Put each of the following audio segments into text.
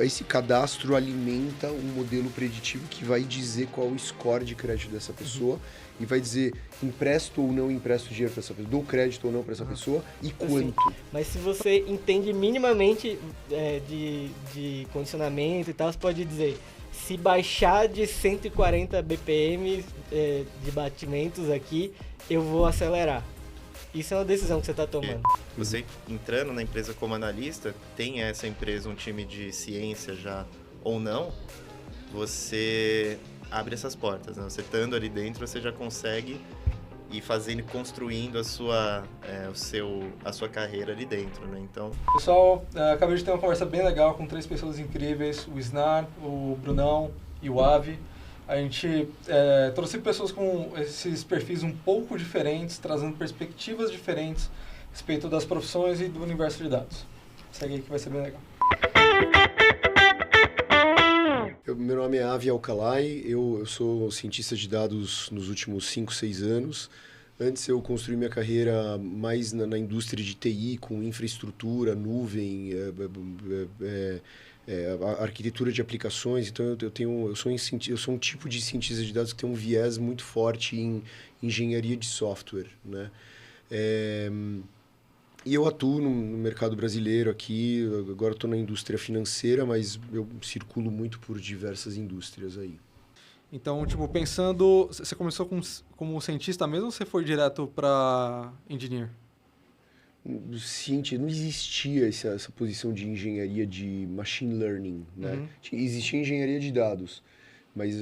esse cadastro alimenta um modelo preditivo que vai dizer qual o score de crédito dessa pessoa e vai dizer empresto ou não empresto dinheiro para essa pessoa, dou crédito ou não para essa pessoa e quanto. Assim, mas se você entende minimamente de condicionamento e tal, você pode dizer, se baixar de 140 BPM de batimentos aqui, eu vou acelerar. Isso é uma decisão que você está tomando. Você entrando na empresa como analista, tem essa empresa um time de ciência já ou não, você abre essas portas, né? Você estando ali dentro, você já consegue ir fazendo, construindo a sua carreira ali dentro, né? Então... Pessoal, acabei de ter uma conversa bem legal com 3 pessoas incríveis, o Snar, o Brunão e o Avi. A gente trouxe pessoas com esses perfis um pouco diferentes, trazendo perspectivas diferentes a respeito das profissões e do universo de dados. Segue aí que vai ser bem legal. Meu nome é Avi Alcalay, eu sou cientista de dados nos últimos 5, 6 anos. Antes eu construí minha carreira mais na indústria de TI, com infraestrutura, nuvem, arquitetura de aplicações. Então eu sou um tipo de cientista de dados que tem um viés muito forte em engenharia de software, né? E eu atuo no mercado brasileiro aqui, agora estou na indústria financeira, mas eu circulo muito por diversas indústrias aí. Então, tipo, pensando, você começou como cientista mesmo ou você foi direto para engineer? Não existia essa posição de engenharia de machine learning, né? Existia engenharia de dados, mas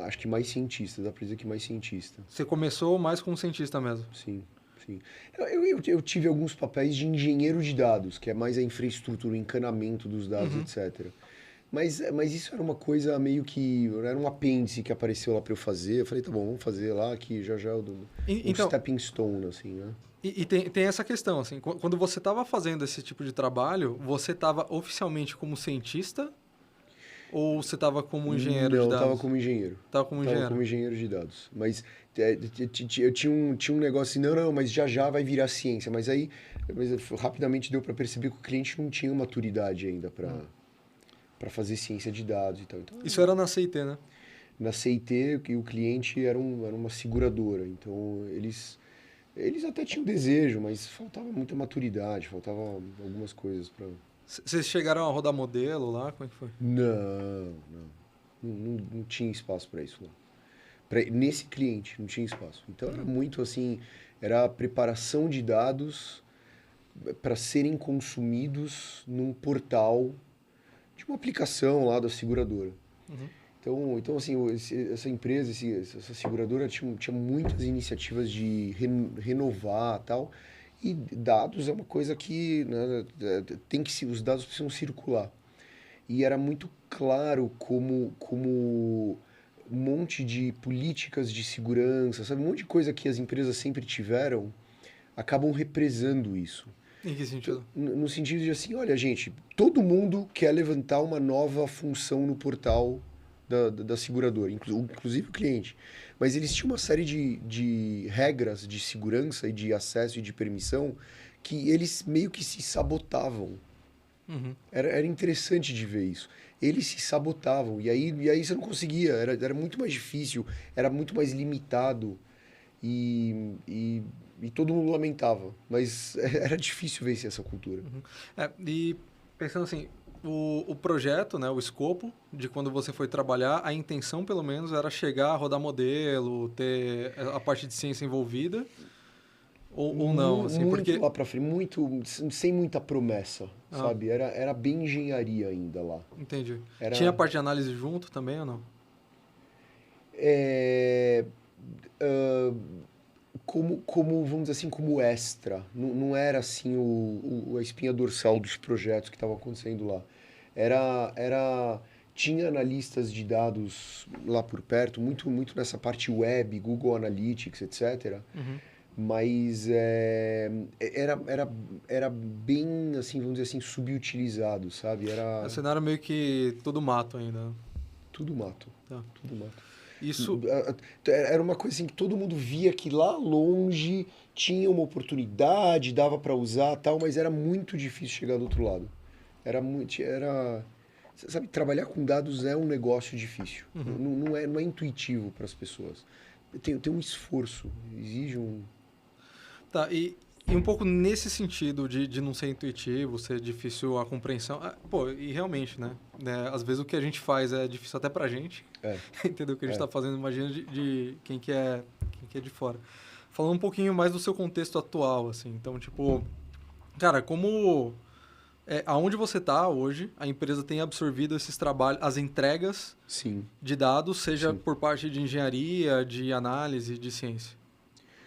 acho que mais cientista, dá para dizer que mais cientista. Você começou mais como cientista mesmo? Sim. Eu tive alguns papéis de engenheiro de dados, que é mais a infraestrutura, o encanamento dos dados, etc. Mas isso era uma coisa meio que... Era um apêndice que apareceu lá para eu fazer. Eu falei, tá bom, vamos fazer lá, que já então, stepping stone, assim, né? E tem essa questão, assim, quando você estava fazendo esse tipo de trabalho, você estava oficialmente como cientista ou você estava como engenheiro de dados? Não, eu estava como engenheiro. Estava como engenheiro? Estava como engenheiro de dados. Mas eu tinha um negócio assim, não, mas já vai virar ciência. Mas rapidamente deu para perceber que o cliente não tinha maturidade ainda para fazer ciência de dados e tal. Então, isso era na CIT, né? Na CIT, o cliente era uma seguradora. Então, eles até tinham desejo, mas faltava muita maturidade, faltava algumas coisas para... Vocês chegaram a rodar modelo lá? Como é que foi? Não tinha espaço para isso lá. Nesse cliente, não tinha espaço. Então, era muito assim, era a preparação de dados para serem consumidos num portal de uma aplicação lá da seguradora. Então assim, essa empresa, essa seguradora tinha muitas iniciativas de renovar e tal. E dados é uma coisa que, né, os dados precisam circular. E era muito claro como um monte de políticas de segurança, sabe? Um monte de coisa que as empresas sempre tiveram, acabam represando isso. Em que sentido? No sentido de assim, olha, gente, todo mundo quer levantar uma nova função no portal da seguradora, inclusive o cliente. Mas eles tinham uma série de regras de segurança e de acesso e de permissão que eles meio que se sabotavam. Era interessante de ver isso. Eles se sabotavam. E aí você não conseguia. Era muito mais difícil, era muito mais limitado. E todo mundo lamentava. Mas era difícil vencer essa cultura. E pensando assim, o projeto, né, o escopo de quando você foi trabalhar, a intenção pelo menos era chegar a rodar modelo, ter a parte de ciência envolvida, ou não? Assim, muito porque... lá pra frente, sem muita promessa, sabe? Era bem engenharia ainda lá. Entendi. Tinha a parte de análise junto também ou não? Como, vamos dizer assim, como extra. Não era assim a espinha dorsal dos projetos que estavam acontecendo lá. Tinha analistas de dados lá por perto, muito nessa parte web, Google Analytics, etc. Mas era bem, assim, vamos dizer assim, subutilizado, sabe? O cenário meio que tudo mato ainda. Tudo mato. Tá. Tudo mato. Isso... Era uma coisa assim que todo mundo via que lá longe tinha uma oportunidade, dava para usar tal, mas era muito difícil chegar do outro lado. Você sabe, trabalhar com dados é um negócio difícil. Não é intuitivo para as pessoas. Tem um esforço, exige um... Tá, e um pouco nesse sentido de não ser intuitivo, ser difícil a compreensão. Pô, e realmente, né? Às vezes o que a gente faz é difícil até pra gente. Entendeu? O que a gente tá fazendo, imagina de quem que é de fora. Falando um pouquinho mais do seu contexto atual, assim. Então, tipo, cara, como... aonde você tá hoje, a empresa tem absorvido esses trabalhos, as entregas Sim. de dados, seja Sim. por parte de engenharia, de análise, de ciência.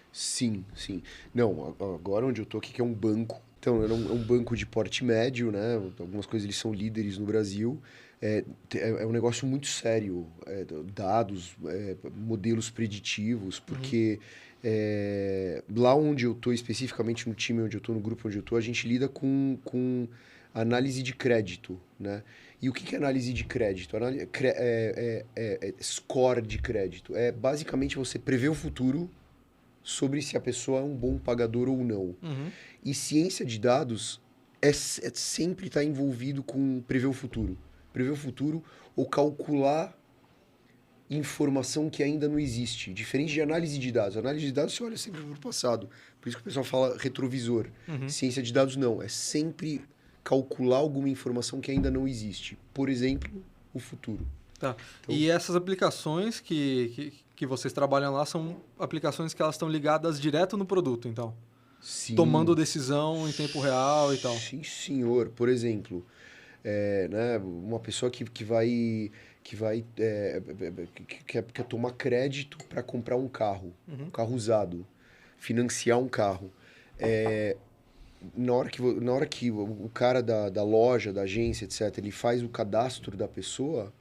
Sim, sim. Não, agora onde eu tô aqui, que é um banco. Então, é um banco de porte médio, né? Algumas coisas eles são líderes no Brasil. É um negócio muito sério. Dados, modelos preditivos, porque lá onde eu tô, especificamente no time onde eu tô, no grupo onde eu tô, a gente lida com análise de crédito, né? E o que é análise de crédito? Score de crédito. É basicamente você prever o futuro sobre se a pessoa é um bom pagador ou não. E ciência de dados sempre está envolvido com prever o futuro. Prever o futuro ou calcular informação que ainda não existe. Diferente de análise de dados. Análise de dados você olha sempre para o passado. Por isso que o pessoal fala retrovisor. Ciência de dados não. É sempre calcular alguma informação que ainda não existe. Por exemplo, o futuro. Tá. Então, E essas aplicações que vocês trabalham lá são aplicações que elas estão ligadas direto no produto, então? sim, Tomando decisão em tempo real e tal? Sim, senhor. Por exemplo, né, uma pessoa que quer tomar crédito para comprar um carro usado, financiar um carro. Na hora que o cara da loja, da agência, etc., ele faz o cadastro da pessoa,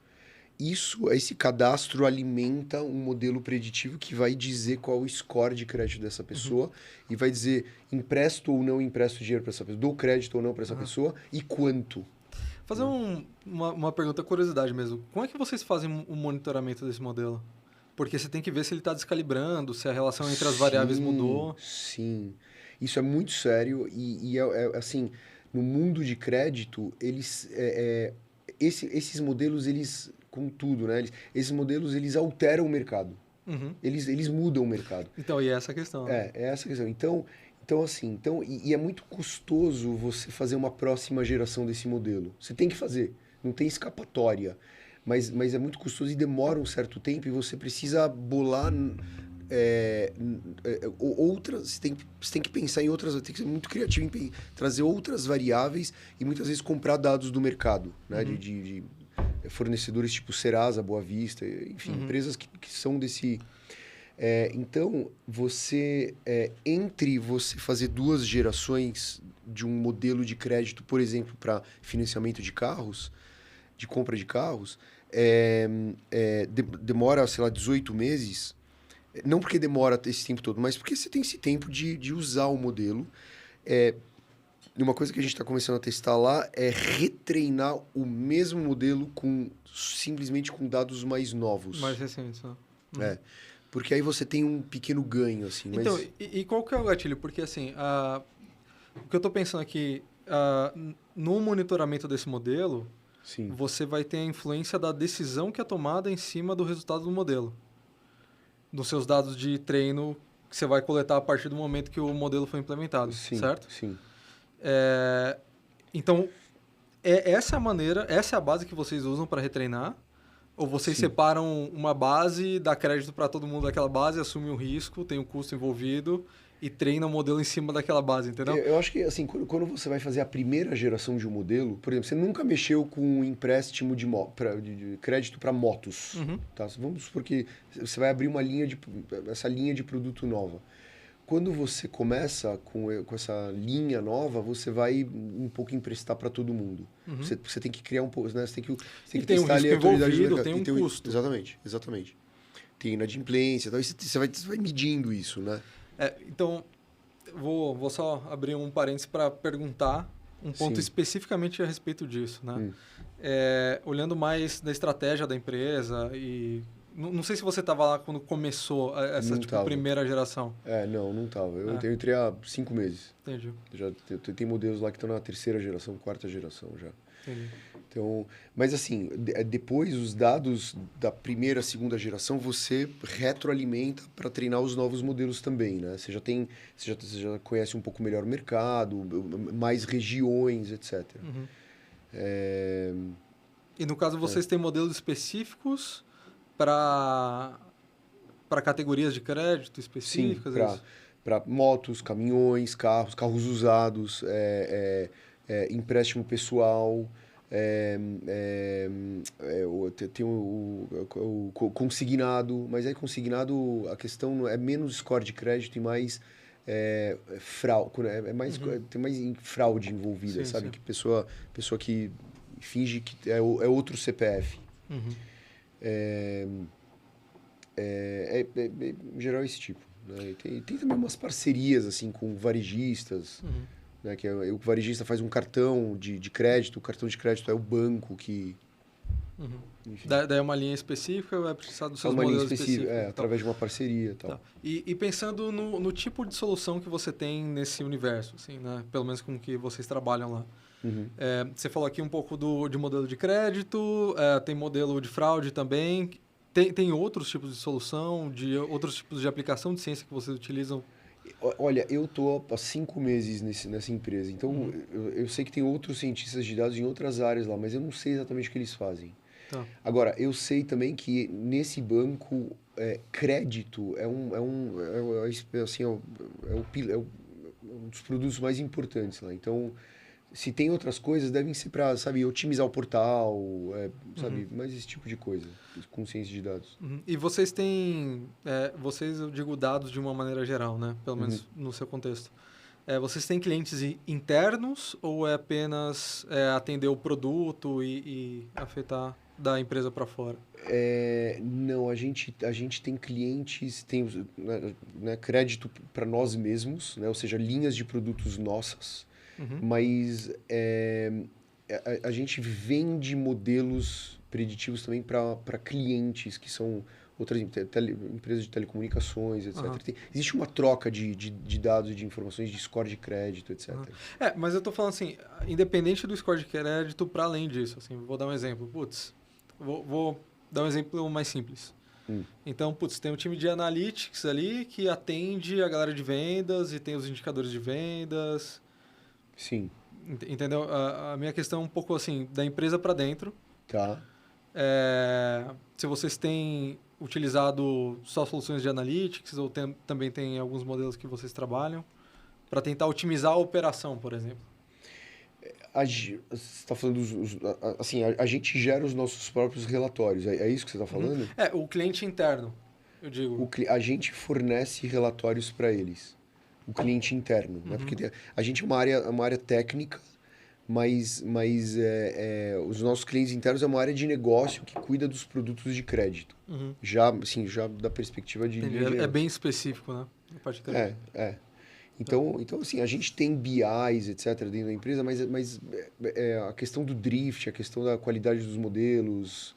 esse cadastro alimenta um modelo preditivo que vai dizer qual o score de crédito dessa pessoa e vai dizer empresto ou não empresto dinheiro para essa pessoa, dou crédito ou não para essa pessoa e quanto. Fazer uma pergunta, curiosidade mesmo. Como é que vocês fazem o monitoramento desse modelo? Porque você tem que ver se ele está descalibrando, se a relação entre as variáveis mudou. Sim, isso é muito sério e assim, no mundo de crédito, esses modelos, eles, com tudo, né? Esses modelos, eles alteram o mercado. Eles mudam o mercado. Então, e essa questão? É essa a questão. Então assim, e é muito custoso você fazer uma próxima geração desse modelo. Você tem que fazer, não tem escapatória. Mas é muito custoso e demora um certo tempo e você precisa bolar outras. Você tem que pensar em outras, tem que ser muito criativo em trazer outras variáveis e muitas vezes comprar dados do mercado, né? De fornecedores tipo Serasa, Boa Vista, enfim, empresas que são desse. Então, entre você fazer 2 gerações de um modelo de crédito, por exemplo, para financiamento de carros, de compra de carros, demora, sei lá, 18 meses. Não porque demora esse tempo todo, mas porque você tem esse tempo de usar o modelo. Uma coisa que a gente está começando a testar lá é retreinar o mesmo modelo simplesmente com dados mais novos. Mais recentes, né? Porque aí você tem um pequeno ganho, assim. Então, mas... e qual que é o gatilho? Porque, assim, o que eu estou pensando aqui, no monitoramento desse modelo, Sim. você vai ter a influência da decisão que é tomada em cima do resultado do modelo. Dos seus dados de treino que você vai coletar a partir do momento que o modelo foi implementado, certo? Sim. Então, essa é a maneira, essa é a base que vocês usam para retreinar? Ou vocês separam uma base, dá crédito para todo mundo daquela base, assume o risco, tem um custo envolvido e treina o modelo em cima daquela base, entendeu? Eu acho que, assim, quando você vai fazer a primeira geração de um modelo, por exemplo, você nunca mexeu com um empréstimo de crédito para motos, tá? Vamos supor que você vai abrir essa linha de produto nova. Quando você começa com essa linha nova, você vai um pouco emprestar para todo mundo. Você tem que criar um pouco, né? Você tem que tem um testar ali risco a autoridade do envolvido, mercado. tem um custo. Exatamente. Tem inadimplência, então você vai medindo isso, né? Então, vou só abrir um parênteses para perguntar um ponto especificamente a respeito disso, né? Olhando mais da estratégia da empresa e... Não sei se você estava lá quando começou essa primeira geração. Não estava. Eu entrei há 5 meses. Entendi. Já tem modelos lá que estão na 3ª geração, 4ª geração já. Entendi. Então, mas assim, depois os dados da primeira, segunda geração, você retroalimenta para treinar os novos modelos também, né? Você já conhece um pouco melhor o mercado, mais regiões, etc. Uhum. É, E no caso, vocês têm modelos específicos para categorias de crédito sim, específicas? É isso? para motos, caminhões, carros usados, empréstimo pessoal, tem o consignado, mas aí consignado a questão é menos score de crédito e mais fraude, tem mais fraude envolvida, Sim, sabe? sim. Que pessoa que finge que é outro CPF. Uhum. Em geral, esse tipo. Né? E tem também umas parcerias assim com varejistas, Uhum. né? Que o varejista faz um cartão de crédito, o cartão de crédito é o banco que... Uhum. Enfim, Daí é uma linha específica, vai precisar dos é seus uma linha modelos específica, específicos. e tal. através de uma parceria e tal. Tá. E pensando no tipo de solução que você tem nesse universo, assim, né? Pelo menos com o que vocês trabalham lá. Uhum. Você falou aqui um pouco de modelo de crédito, tem modelo de fraude também. Tem outros tipos de solução, de outros tipos de aplicação de ciência que vocês utilizam? Olha, eu tô há 5 meses nessa empresa, então eu sei que tem outros cientistas de dados em outras áreas lá, mas eu não sei exatamente o que eles fazem. Tá. Agora, eu sei também que nesse banco, crédito assim, um dos produtos mais importantes lá. Então, se tem outras coisas, devem ser para, sabe, otimizar o portal, sabe, mais esse tipo de coisa, com ciência de dados. Uhum. E vocês têm, vocês, eu digo dados de uma maneira geral, né? Pelo menos no seu contexto. Vocês têm clientes internos ou é apenas atender o produto e afetar da empresa para fora? Não, a gente tem clientes, tem né, crédito para nós mesmos, né, ou seja, linhas de produtos nossas, mas a gente vende modelos preditivos também para clientes, que são outras empresas de telecomunicações, etc. Aham. Existe uma troca de dados e de informações, de score de crédito, etc. Uhum. Mas eu tô falando assim, independente do score de crédito, para além disso, assim, vou dar um exemplo. Putz, vou dar um exemplo mais simples. Então, putz, tem um time de analytics ali que atende a galera de vendas e tem os indicadores de vendas. Sim. Entendeu? A minha questão é um pouco assim, da empresa para dentro. Tá. Se vocês têm utilizado só soluções de analytics ou também tem alguns modelos que vocês trabalham para tentar otimizar a operação, por exemplo. Você está falando assim, a gente gera os nossos próprios relatórios, é isso que você está falando? O cliente interno, eu digo. A gente fornece relatórios para eles, o cliente interno, né? Porque a gente é uma área técnica, mas os nossos clientes internos é uma área de negócio que cuida dos produtos de crédito. Já da perspectiva de... Entendi. É bem específico, né? A parte técnica. Então, assim, a gente tem BIs, etc., dentro da empresa, mas a questão do drift, a questão da qualidade dos modelos,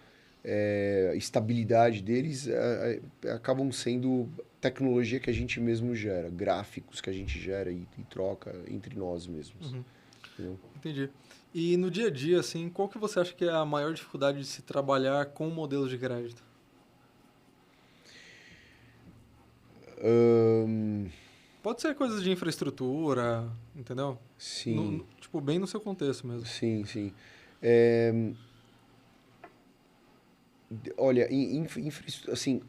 estabilidade deles, acabam sendo tecnologia que a gente mesmo gera, gráficos que a gente gera e troca entre nós mesmos. Entendeu? Entendi. E no dia a dia, assim, qual que você acha que é a maior dificuldade de se trabalhar com modelos de crédito? Pode ser coisas de infraestrutura, entendeu? Sim. Tipo, bem no seu contexto mesmo. Sim, sim. Olha, assim,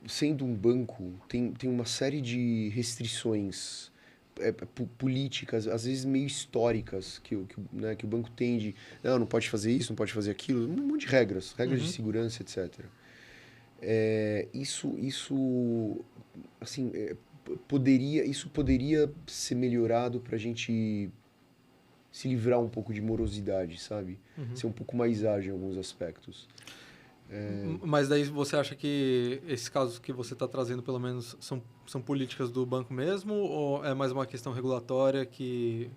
sendo um banco, tem uma série de restrições políticas, às vezes meio históricas, que o banco tem de... Não pode fazer isso, não pode fazer aquilo. Um monte de regras de segurança, etc. Isso assim, poderia ser melhorado para a gente se livrar um pouco de morosidade, sabe? Ser um pouco mais ágil em alguns aspectos. Mas daí você acha que esses casos que você está trazendo, pelo menos, são políticas do banco mesmo? Ou é mais uma questão regulatória que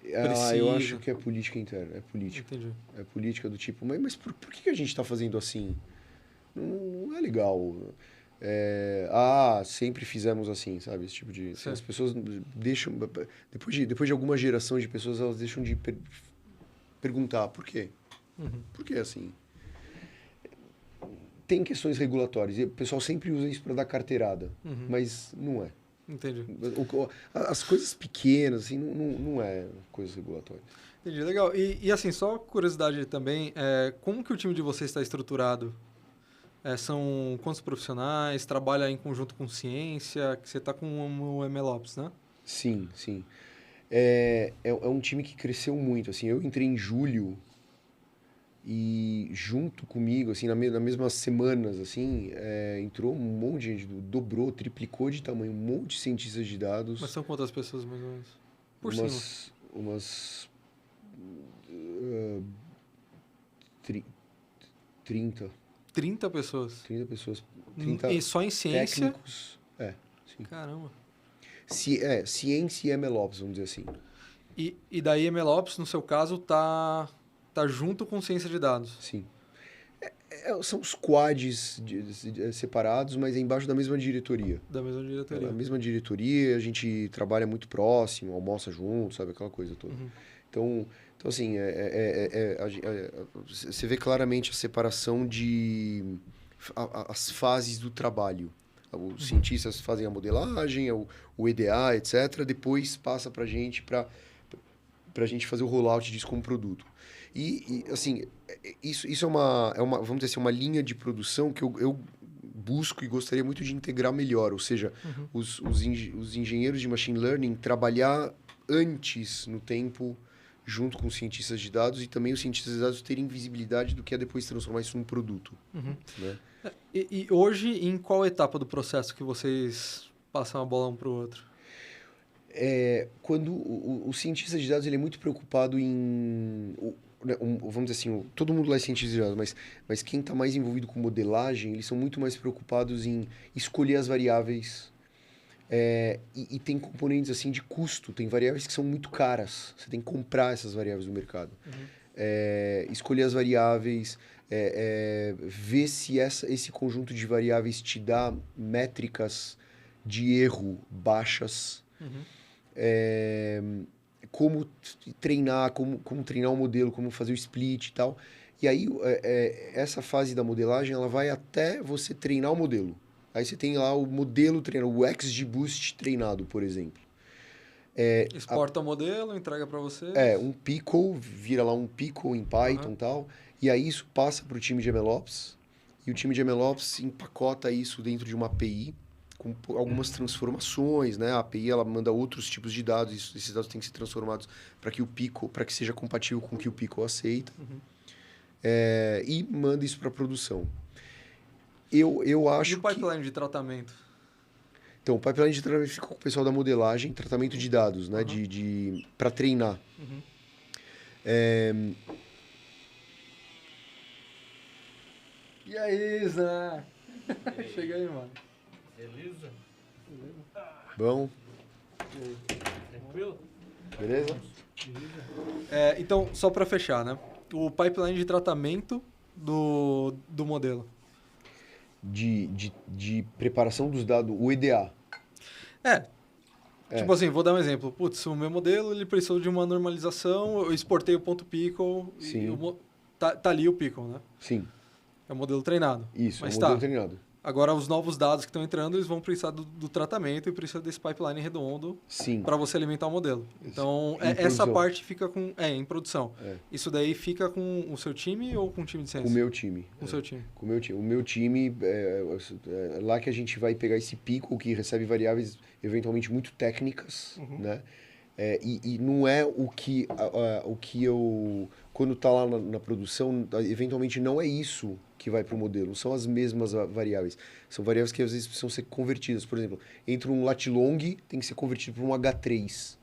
precisa? Eu acho que é política interna, é política. Entendi. É política do tipo, mas por que a gente está fazendo assim? Não é legal. Sempre fizemos assim, sabe? Esse tipo de... Assim, as pessoas deixam... Depois de alguma geração de pessoas, elas deixam de perguntar por quê. Porque, assim, tem questões regulatórias. E o pessoal sempre usa isso para dar carteirada, mas não é. Entendi. As coisas pequenas, assim, não é coisas regulatórias. Entendi, legal. E assim, só curiosidade também, como que o time de vocês está estruturado? São quantos profissionais? Trabalha em conjunto com ciência? Que você está com o MLOps, né? Sim, sim. É um time que cresceu muito, assim. Eu entrei em julho e junto comigo, assim, nas mesmas semanas, assim, entrou um monte de gente, dobrou, triplicou de tamanho, um monte de cientistas de dados. Mas são quantas pessoas, mais ou menos? Por cima? Umas 30. 30 pessoas? 30 pessoas. 30 E só em ciência? técnicos. Sim. Caramba. Ciência e MLOps, vamos dizer assim. E daí MLOps, no seu caso, tá junto com ciência de dados? Sim. São squads separados, mas é embaixo da mesma diretoria. Da mesma diretoria. A mesma diretoria, a gente trabalha muito próximo, almoça junto, sabe? Aquela coisa toda. Então, assim, você vê claramente a separação as fases do trabalho. Os cientistas fazem a modelagem, o EDA, etc. Depois passa para a gente, para a gente fazer o rollout disso como produto. E assim, isso é uma, vamos dizer assim, uma linha de produção que eu busco e gostaria muito de integrar melhor. Ou seja, os engenheiros de machine learning trabalhar antes no tempo junto com os cientistas de dados e também os cientistas de dados terem visibilidade do que é depois transformar isso num produto. Né? E hoje, em qual etapa do processo que vocês passam a bola um para o outro? Quando o cientista de dados ele é muito preocupado em... vamos dizer assim, todo mundo lá é cientista de dados, mas quem está mais envolvido com modelagem, eles são muito mais preocupados em escolher as variáveis. E tem componentes assim de custo, tem variáveis que são muito caras. Você tem que comprar essas variáveis no mercado. Escolher as variáveis, ver se esse conjunto de variáveis te dá métricas de erro baixas. Como treinar, como treinar um modelo, como fazer o split e tal. E aí, essa fase da modelagem, ela vai até você treinar o modelo. Aí você tem lá o modelo treinado, o XGBoost treinado, por exemplo. Exporta o modelo, entrega para você. Um pickle, vira lá um pickle em Python e tal. E aí isso passa para o time de MLOps. E o time de MLOps empacota isso dentro de uma API com algumas transformações, né? A API ela manda outros tipos de dados, esses dados têm que ser transformados para que seja compatível com o que o pickle aceita. E manda isso para produção. Eu acho e o pipeline de tratamento? Então, o pipeline de tratamento fica com o pessoal da modelagem, tratamento de dados, né? Para treinar. E aí, Zé? Chega aí, mano. Beleza? Bom? Tranquilo? Beleza? Então, só para fechar, né? O pipeline de tratamento do modelo. De preparação dos dados, o EDA. Tipo assim, vou dar um exemplo. Putz, o meu modelo ele precisou de uma normalização, eu exportei o ponto pickle. Sim. Tá ali o pickle, né? Sim. É o modelo treinado. Isso, mas é o modelo treinado. Agora, os novos dados que estão entrando, eles vão precisar do tratamento e precisar desse pipeline redondo para você alimentar o modelo. Então, essa parte fica em produção. Isso daí fica com o seu time ou com o time de ciência? Com o meu time. Com o seu time. Com o meu time. O meu time, lá que a gente vai pegar esse pico que recebe variáveis eventualmente muito técnicas, né? E não é o que eu... Quando está lá na produção, eventualmente não é isso que vai para o modelo. São as mesmas variáveis. São variáveis que às vezes precisam ser convertidas. Por exemplo, entre um lat long tem que ser convertido para um H3.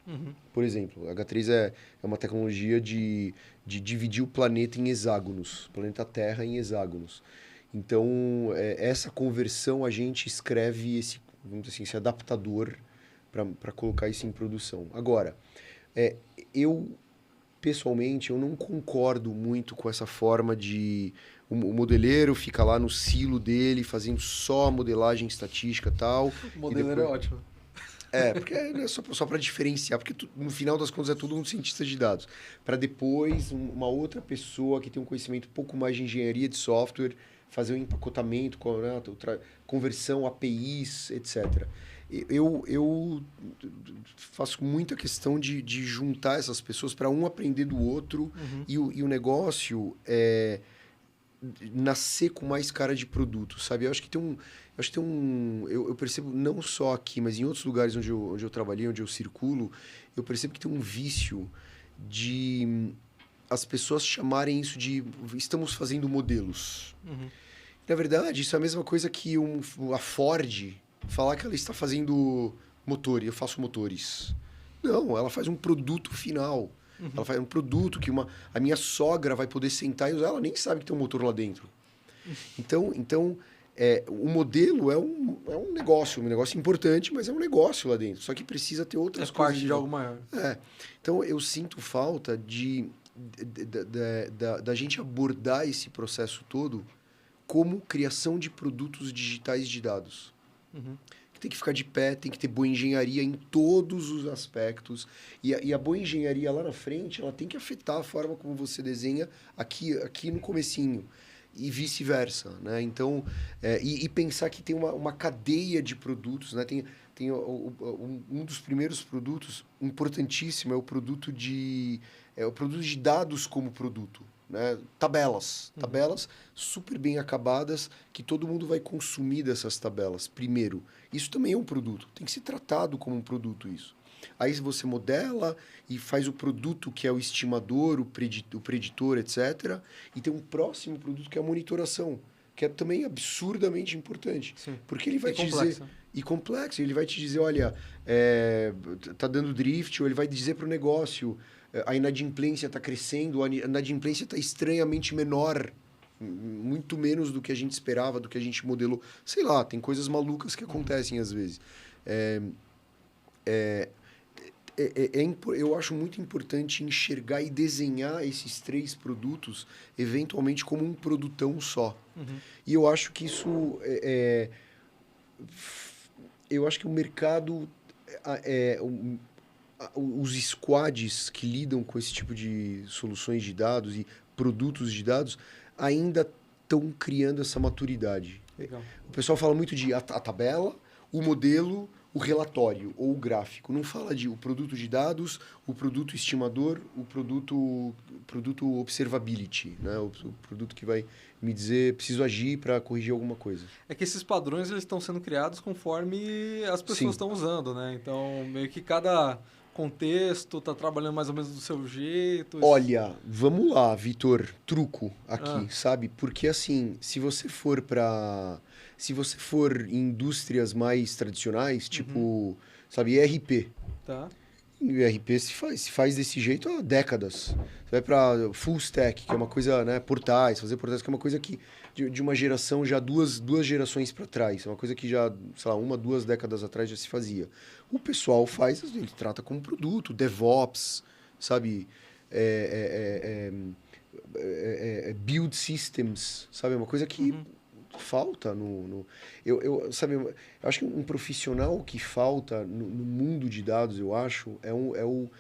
Por exemplo, H3 é uma tecnologia de dividir o planeta em hexágonos. O planeta Terra em hexágonos. Então, essa conversão a gente escreve vamos dizer assim, esse adaptador para colocar isso em produção. Agora, pessoalmente, eu não concordo muito com essa forma de... O modeleiro fica lá no silo dele, fazendo só a modelagem estatística e tal. O modeleiro é ótimo. Porque não é só para diferenciar, porque no final das contas é tudo um cientista de dados. Para depois uma outra pessoa que tem um conhecimento um pouco mais de engenharia de software fazer o empacotamento, conversão, APIs, etc. Eu faço muita questão de juntar essas pessoas para um aprender do outro e o negócio nascer com mais cara de produto, sabe? Eu percebo não só aqui, mas em outros lugares onde eu trabalhei, onde eu circulo, eu percebo que tem um vício de as pessoas chamarem isso de estamos fazendo modelos. Na verdade, isso é a mesma coisa que a Ford falar que ela está fazendo motor e eu faço motores. Não, ela faz um produto final. Ela faz um produto que a minha sogra vai poder sentar e usar. Ela nem sabe que tem um motor lá dentro. Então o modelo é um negócio importante, mas é um negócio lá dentro. Só que precisa ter outras coisas. Parte de algo maior. Então, eu sinto falta da gente abordar esse processo todo como criação de produtos digitais de dados. Tem que ficar de pé, tem que ter boa engenharia em todos os aspectos. E a boa engenharia lá na frente, ela tem que afetar a forma como você desenha aqui no comecinho. E vice-versa, né? Então, e pensar que tem uma cadeia de produtos, né? Tem um dos primeiros produtos importantíssimo é o produto de dados como produto, né? Tabelas super bem acabadas que todo mundo vai consumir dessas tabelas. Primeiro, isso também é um produto, tem que ser tratado como um produto isso. Aí você modela e faz o produto que é o estimador, o preditor, etc. E tem um próximo produto que é a monitoração, que é também absurdamente importante. Sim. Porque ele vai te dizer... E complexo. Ele vai te dizer, olha, tá dando drift, ou ele vai dizer para o negócio, a inadimplência está crescendo, a inadimplência está estranhamente menor, muito menos do que a gente esperava, do que a gente modelou. Sei lá, tem coisas malucas que acontecem às vezes. Eu acho muito importante enxergar e desenhar esses 3 produtos, eventualmente, como um produtão só. E eu acho que isso... eu acho que o mercado... os squads que lidam com esse tipo de soluções de dados e produtos de dados ainda estão criando essa maturidade. Legal. O pessoal fala muito de a tabela, o modelo, o relatório ou o gráfico. Não fala de o produto de dados, o produto estimador, o produto observability, né? O produto que vai me dizer preciso agir para corrigir alguma coisa. É que esses padrões eles estão sendo criados conforme as pessoas estão usando, né? Então, meio que cada contexto está trabalhando mais ou menos do seu jeito. Olha, vamos lá, Vitor, truco aqui, sabe? Porque assim, se você for em indústrias mais tradicionais, tipo, sabe, ERP. Tá. E o ERP se faz desse jeito há décadas. Você vai para full stack, que é uma coisa, né, fazer portais, que é uma coisa que de uma geração já duas gerações para trás. É uma coisa que já, sei lá, 1, 2 décadas atrás já se fazia. O pessoal ele trata como produto, DevOps, sabe? Build systems, sabe? É uma coisa que falta sabe, eu acho que um profissional que falta no mundo de dados, eu acho, é o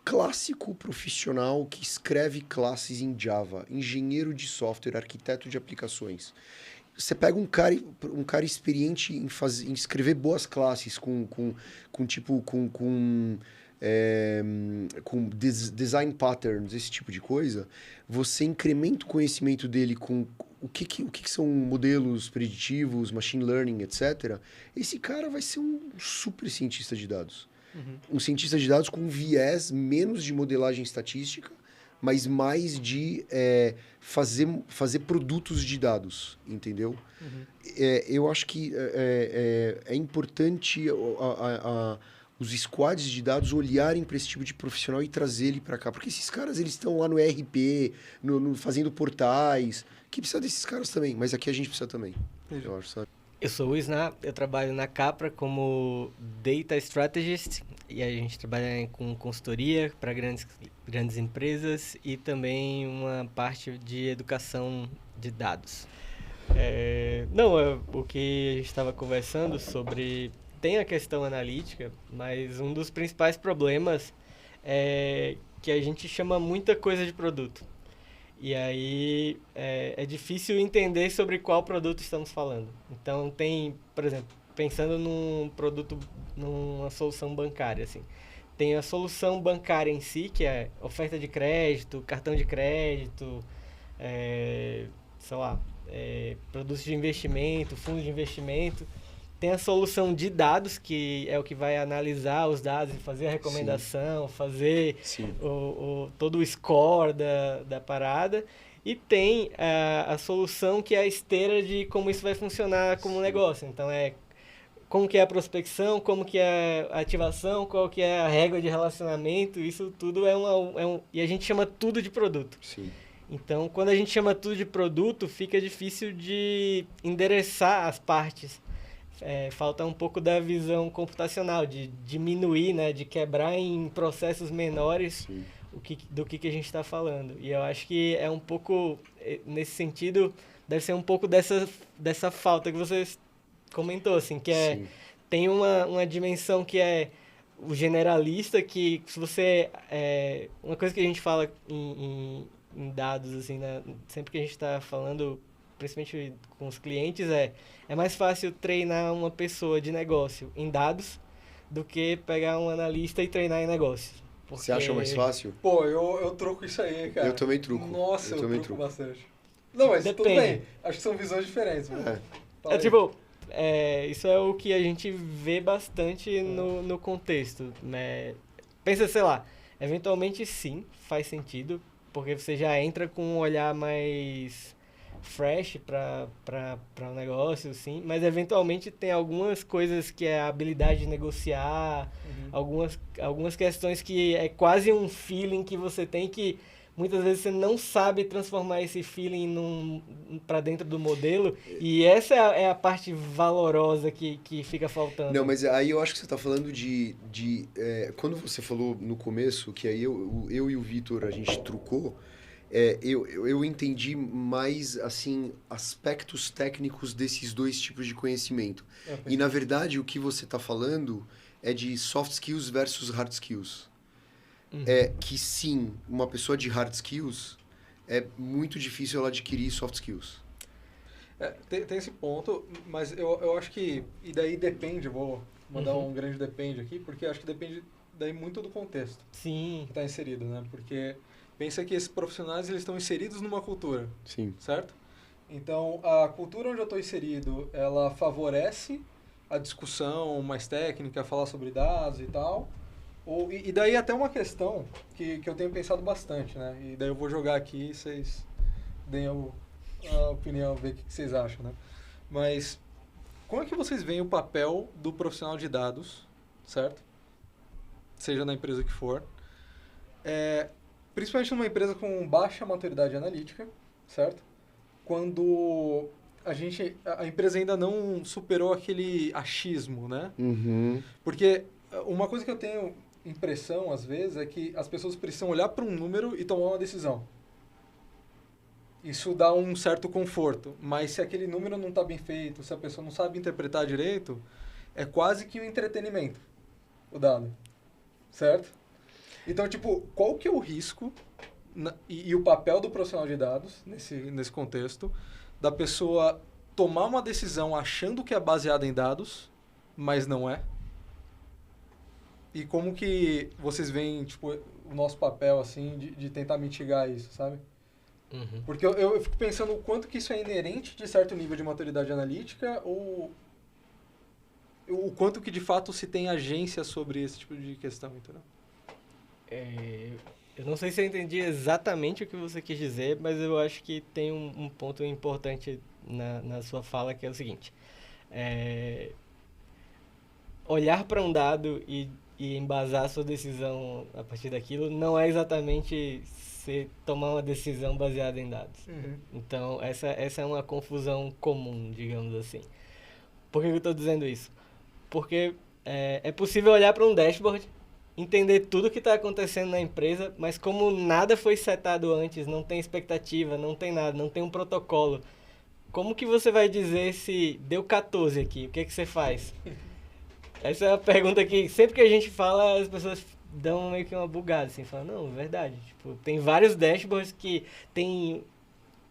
clássico profissional que escreve classes em Java, engenheiro de software, arquiteto de aplicações. Você pega um cara experiente em escrever boas classes com design patterns, esse tipo de coisa, você incrementa o conhecimento dele com o que são modelos preditivos, machine learning, etc. Esse cara vai ser um super cientista de dados. Um cientista de dados com um viés menos de modelagem estatística, mas mais de fazer produtos de dados, entendeu? Eu acho que é importante os squads de dados olharem para esse tipo de profissional e trazer ele para cá. Porque esses caras eles estão lá no ERP, fazendo portais, que precisa desses caras também, mas aqui a gente precisa também. Eu acho, sabe? Eu sou o Isna, eu trabalho na Capra como Data Strategist e a gente trabalha com consultoria para grandes empresas e também uma parte de educação de dados. O que a gente estava conversando sobre tem a questão analítica, mas um dos principais problemas é que a gente chama muita coisa de produto. E aí é difícil entender sobre qual produto estamos falando. Então tem, por exemplo, pensando num produto, numa solução bancária, assim. Tem a solução bancária em si, que é oferta de crédito, cartão de crédito, sei lá, produtos de investimento, fundos de investimento. Tem a solução de dados, que é o que vai analisar os dados e fazer a recomendação, fazer todo o score da parada. E tem a solução que é a esteira de como isso vai funcionar como negócio. Então, como que é a prospecção, como que é a ativação, qual que é a régua de relacionamento. Isso tudo e a gente chama tudo de produto. Sim. Então, quando a gente chama tudo de produto, fica difícil de endereçar as partes. Falta um pouco da visão computacional, de diminuir, né, de quebrar em processos menores do que a gente está falando. E eu acho que é um pouco, nesse sentido, deve ser um pouco dessa falta que você comentou, assim, que tem uma dimensão que é o generalista, que se você... uma coisa que a gente fala em dados, assim, né, sempre que a gente está falando, principalmente com os clientes, é mais fácil treinar uma pessoa de negócio em dados do que pegar um analista e treinar em negócios. Você acha mais fácil? Pô, eu troco isso aí, cara. Eu também truco. Nossa, eu também truco bastante. Não, mas Depende. tudo bem. Acho que são visões diferentes. Tipo, isso é o que a gente vê bastante no contexto, né? Pensa, sei lá, eventualmente sim, faz sentido, porque você já entra com um olhar mais fresh para o negócio, sim, mas eventualmente tem algumas coisas que é a habilidade de negociar, algumas questões que é quase um feeling que você tem, que muitas vezes você não sabe transformar esse feeling para dentro do modelo, e essa é a parte valorosa que fica faltando. Não, mas aí eu acho que você está falando quando você falou no começo, que aí eu e o Vitor, a gente trucou, eu entendi mais, assim, aspectos técnicos desses dois tipos de conhecimento. E, na verdade, o que você está falando é de soft skills versus hard skills. Que, sim, uma pessoa de hard skills, é muito difícil ela adquirir soft skills. Tem esse ponto, mas eu acho que... E daí depende, eu vou mandar um grande depende aqui, porque acho que depende daí muito do contexto. Sim. Que está inserido, né? Porque... Pensa que esses profissionais, eles estão inseridos numa cultura. Sim. Certo? Então, a cultura onde eu estou inserido, ela favorece a discussão mais técnica, falar sobre dados e tal. E daí até uma questão que eu tenho pensado bastante, né? E daí eu vou jogar aqui e vocês deem a opinião, ver o que vocês acham, né? Mas, como é que vocês veem o papel do profissional de dados, certo? Seja na empresa que for. Principalmente numa empresa com baixa maturidade analítica, certo? Quando a empresa ainda não superou aquele achismo, né? Porque uma coisa que eu tenho impressão, às vezes, é que as pessoas precisam olhar para um número e tomar uma decisão. Isso dá um certo conforto, mas se aquele número não está bem feito, se a pessoa não sabe interpretar direito, é quase que um entretenimento, o dado, certo? Então, tipo, qual que é o risco e o papel do profissional de dados nesse contexto, da pessoa tomar uma decisão achando que é baseada em dados, mas não é? E como que vocês veem, tipo, o nosso papel, assim, de tentar mitigar isso, sabe? Porque eu fico pensando o quanto que isso é inerente de certo nível de maturidade analítica ou o quanto que de fato se tem agência sobre esse tipo de questão, entendeu? Eu não sei se eu entendi exatamente o que você quis dizer, mas eu acho que tem um ponto importante na sua fala, que é o seguinte. Olhar para um dado e embasar a sua decisão a partir daquilo não é exatamente você tomar uma decisão baseada em dados. Então, essa é uma confusão comum, digamos assim. Por que eu estou dizendo isso? Porque é possível olhar para um dashboard, entender tudo o que está acontecendo na empresa, mas como nada foi setado antes, não tem expectativa, não tem nada, não tem um protocolo, como que você vai dizer se deu 14 aqui? O que você faz? Essa é a pergunta que sempre que a gente fala, as pessoas dão meio que uma bugada, assim, falam, não, verdade. Tipo, tem vários dashboards que tem...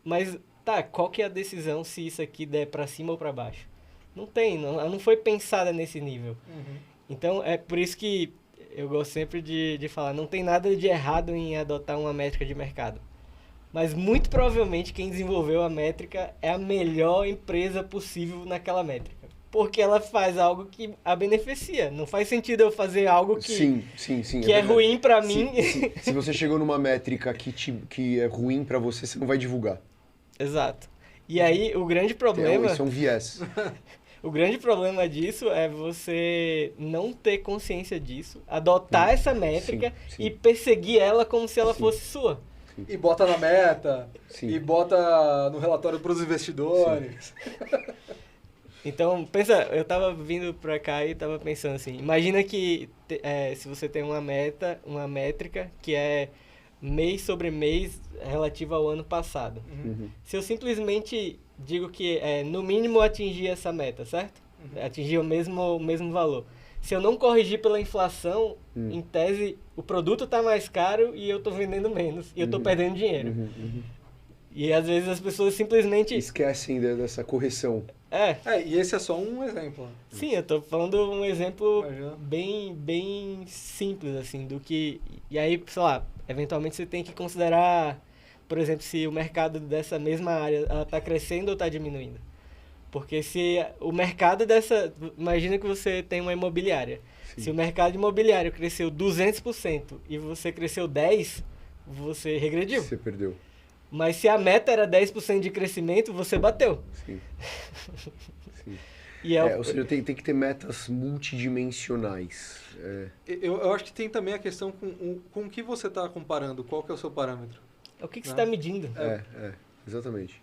Mas, tá, qual que é a decisão se isso aqui der pra cima ou pra baixo? Não tem, ela não foi pensada nesse nível. Então, é por isso que eu gosto sempre de falar, não tem nada de errado em adotar uma métrica de mercado. Mas, muito provavelmente, quem desenvolveu a métrica é a melhor empresa possível naquela métrica. Porque ela faz algo que a beneficia. Não faz sentido eu fazer algo que, sim, que é ruim pra mim. Se você chegou numa métrica que é ruim pra você, você não vai divulgar. Exato. E aí, o grande problema... Isso é um viés. O grande problema disso é você não ter consciência disso, adotar essa métrica sim. e perseguir ela como se ela Sim. fosse sua. E bota na meta, Sim. e bota no relatório para os investidores. Então, pensa, eu tava vindo pra cá e tava pensando assim, imagina que se você tem uma métrica que é mês sobre mês relativa ao ano passado. Se eu simplesmente digo que no mínimo atingir essa meta, certo? Atingir o mesmo valor. Se eu não corrigir pela inflação, em tese, o produto tá mais caro e eu tô vendendo menos. E eu tô perdendo dinheiro. E às vezes as pessoas simplesmente... Esquecem dessa correção. E esse é só um exemplo. Sim, eu tô falando um exemplo Imagina. bem simples, assim, do que... E aí, sei lá, eventualmente você tem que considerar, por exemplo, se o mercado dessa mesma área, ela tá crescendo ou tá diminuindo. Porque se o mercado dessa... Imagina que você tem uma imobiliária. Sim. Se o mercado imobiliário cresceu 200% e você cresceu 10%, você regrediu. Você perdeu. Mas se a meta era 10% de crescimento, você bateu. Sim. E Ou seja, tem que ter metas multidimensionais. Eu acho que tem também a questão com o que você está comparando, qual que é o seu parâmetro. O que você está medindo? Exatamente.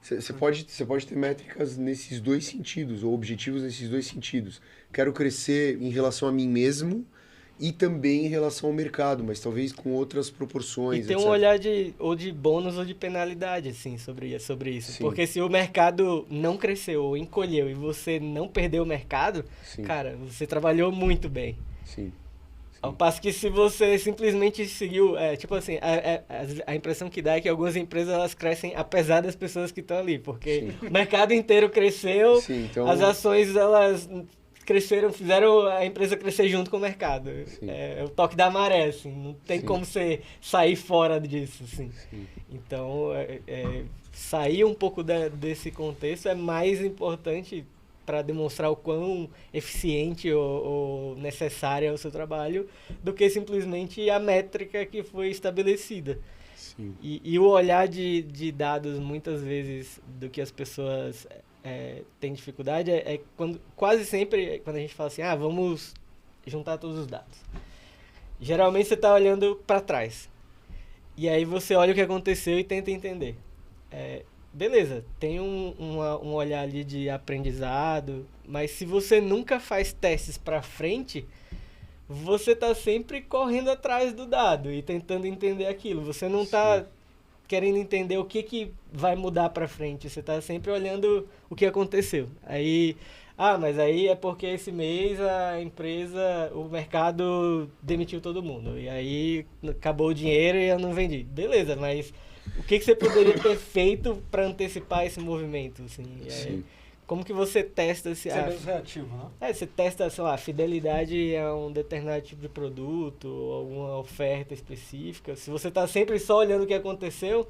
Você pode ter métricas nesses dois sentidos, ou objetivos nesses dois sentidos. Quero crescer em relação a mim mesmo e também em relação ao mercado, mas talvez com outras proporções. E tem etc. um olhar de bônus ou de penalidade, assim, sobre isso. Sim. Porque se o mercado não cresceu ou encolheu e você não perdeu o mercado, Sim. cara, você trabalhou muito bem. Sim. Ao passo que se você simplesmente seguiu, tipo assim, a impressão que dá é que algumas empresas elas crescem apesar das pessoas que estão ali, porque o mercado inteiro cresceu, Sim, então... as ações elas cresceram, fizeram a empresa crescer junto com o mercado. É o toque da maré, assim, não tem como você sair fora disso, assim. Então, sair um pouco desse contexto é mais importante para demonstrar o quão eficiente ou necessário é o seu trabalho, do que simplesmente a métrica que foi estabelecida. Sim. E o olhar de dados, muitas vezes, do que as pessoas têm dificuldade, quase sempre, quando a gente fala assim, vamos juntar todos os dados. Geralmente você está olhando para trás. E aí você olha o que aconteceu e tenta entender. Beleza, tem um olhar ali de aprendizado, mas se você nunca faz testes para frente, você está sempre correndo atrás do dado e tentando entender aquilo. Você não está querendo entender o que vai mudar para frente, você está sempre olhando o que aconteceu. Aí, mas aí é porque esse mês o mercado demitiu todo mundo, e aí acabou o dinheiro e eu não vendi. Beleza, mas... O que você poderia ter feito para antecipar esse movimento? Assim? Como que você testa... Ser menos reativo, né? Você testa, sei lá, fidelidade a um determinado tipo de produto, ou alguma oferta específica. Se você está sempre só olhando o que aconteceu,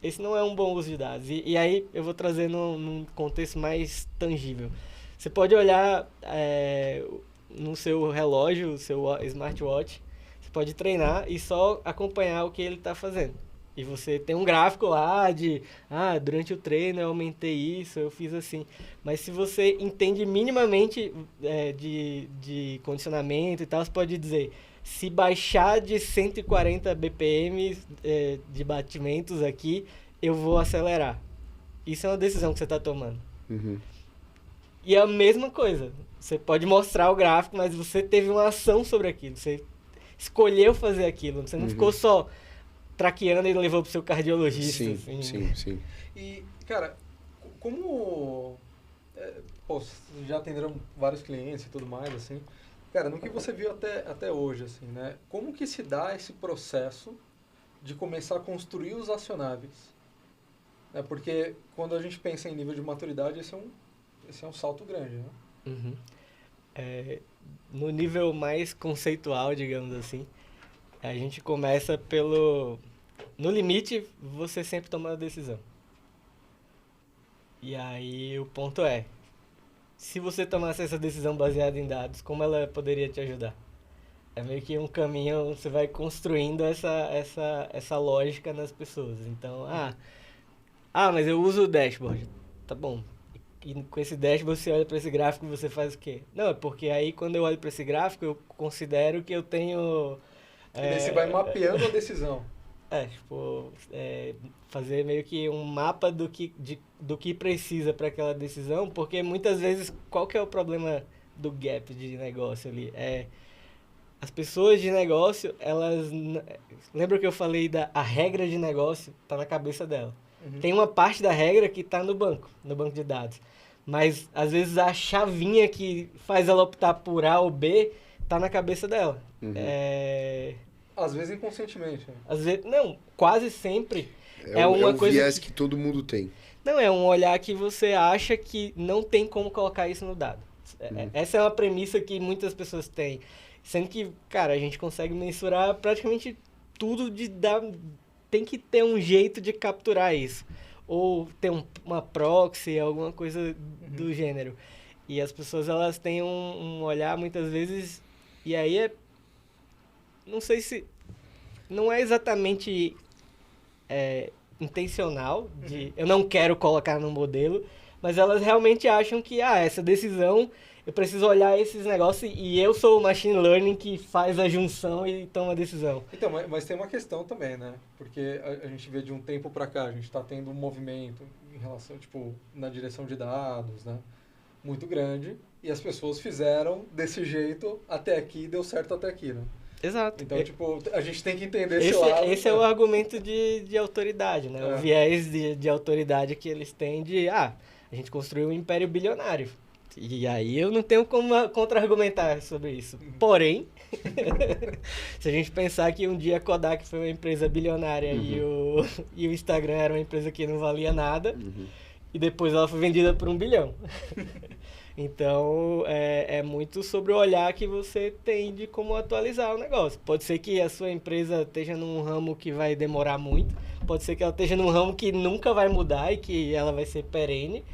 esse não é um bom uso de dados. E aí eu vou trazer num contexto mais tangível. Você pode olhar no seu relógio, o seu smartwatch, você pode treinar e só acompanhar o que ele está fazendo. E você tem um gráfico lá durante o treino eu aumentei isso, eu fiz assim. Mas se você entende minimamente de condicionamento e tal, você pode dizer, se baixar de 140 BPM de batimentos aqui, eu vou acelerar. Isso é uma decisão que você está tomando. E é a mesma coisa. Você pode mostrar o gráfico, mas você teve uma ação sobre aquilo. Você escolheu fazer aquilo. Você não ficou só... traqueando e levou pro seu cardiologista. Sim. E, cara, como Pô, vocês já atenderam vários clientes e tudo mais, assim. Cara, no que você viu até hoje, assim, né? Como que se dá esse processo de começar a construir os acionáveis? Porque quando a gente pensa em nível de maturidade, esse é um salto grande, né? Uhum. No nível mais conceitual, digamos assim, a gente começa pelo... No limite, você sempre toma a decisão. E aí o ponto é, se você tomasse essa decisão baseada em dados, como ela poderia te ajudar? É meio que um caminho, você vai construindo essa lógica nas pessoas. Então, mas eu uso o dashboard. Tá bom. E com esse dashboard você olha para esse gráfico e você faz o quê? Não, é porque aí quando eu olho para esse gráfico eu considero que eu tenho... E daí você vai mapeando a decisão. Fazer meio que um mapa do que precisa para aquela decisão, porque muitas vezes, qual que é o problema do gap de negócio ali? As pessoas de negócio, lembra que eu falei a regra de negócio tá na cabeça dela. Uhum. Tem uma parte da regra que tá no banco de dados. Mas, às vezes, a chavinha que faz ela optar por A ou B tá na cabeça dela. Uhum. Às vezes inconscientemente. Às vezes, não, quase sempre É um viés que todo mundo tem. Não, é um olhar que você acha que não tem como colocar isso no dado. Essa é uma premissa que muitas pessoas têm. Sendo que, cara, a gente consegue mensurar praticamente tudo tem que ter um jeito de capturar isso. Ou ter uma proxy, alguma coisa do gênero. E as pessoas, elas têm um olhar, muitas vezes, e aí não sei se... Não é exatamente intencional, eu não quero colocar no modelo, mas elas realmente acham que, essa decisão, eu preciso olhar esses negócios e eu sou o machine learning que faz a junção e toma a decisão. Então, mas tem uma questão também, né? Porque a gente vê de um tempo para cá, a gente está tendo um movimento em relação, na direção de dados, né? Muito grande, e as pessoas fizeram desse jeito até aqui, deu certo até aqui, né? Exato. Então, a gente tem que entender esse lado. Esse é o argumento de autoridade, né? O viés de autoridade que eles têm a gente construiu um império bilionário. E aí eu não tenho como contra-argumentar sobre isso. Porém, se a gente pensar que um dia a Kodak foi uma empresa bilionária e o Instagram era uma empresa que não valia nada, e depois ela foi vendida por 1 bilhão. Então, é muito sobre o olhar que você tem de como atualizar o negócio. Pode ser que a sua empresa esteja num ramo que vai demorar muito, pode ser que ela esteja num ramo que nunca vai mudar e que ela vai ser perene.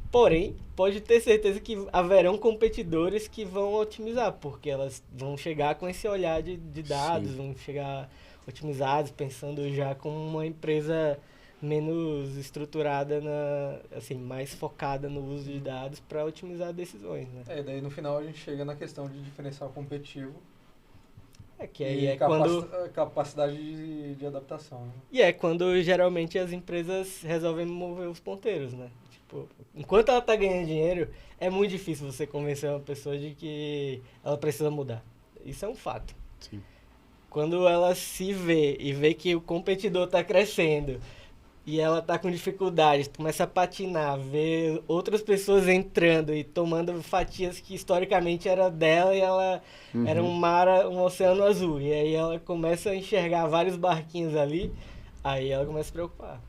Porém, pode ter certeza que haverão competidores que vão otimizar, porque elas vão chegar com esse olhar de dados, Sim. vão chegar otimizados, pensando já como uma empresa menos estruturada, mais focada no uso de dados para otimizar decisões, né? Daí no final a gente chega na questão de diferencial competitivo. Que aí quando... capacidade de adaptação. Né? E é quando geralmente as empresas resolvem mover os ponteiros, né? Enquanto ela tá ganhando dinheiro, é muito difícil você convencer uma pessoa de que ela precisa mudar. Isso é um fato. Sim. Quando ela se vê e vê que o competidor tá crescendo e ela tá com dificuldade, começa a patinar, vê outras pessoas entrando e tomando fatias que historicamente era dela e ela era um oceano azul. E aí ela começa a enxergar vários barquinhos ali, aí ela começa a se preocupar.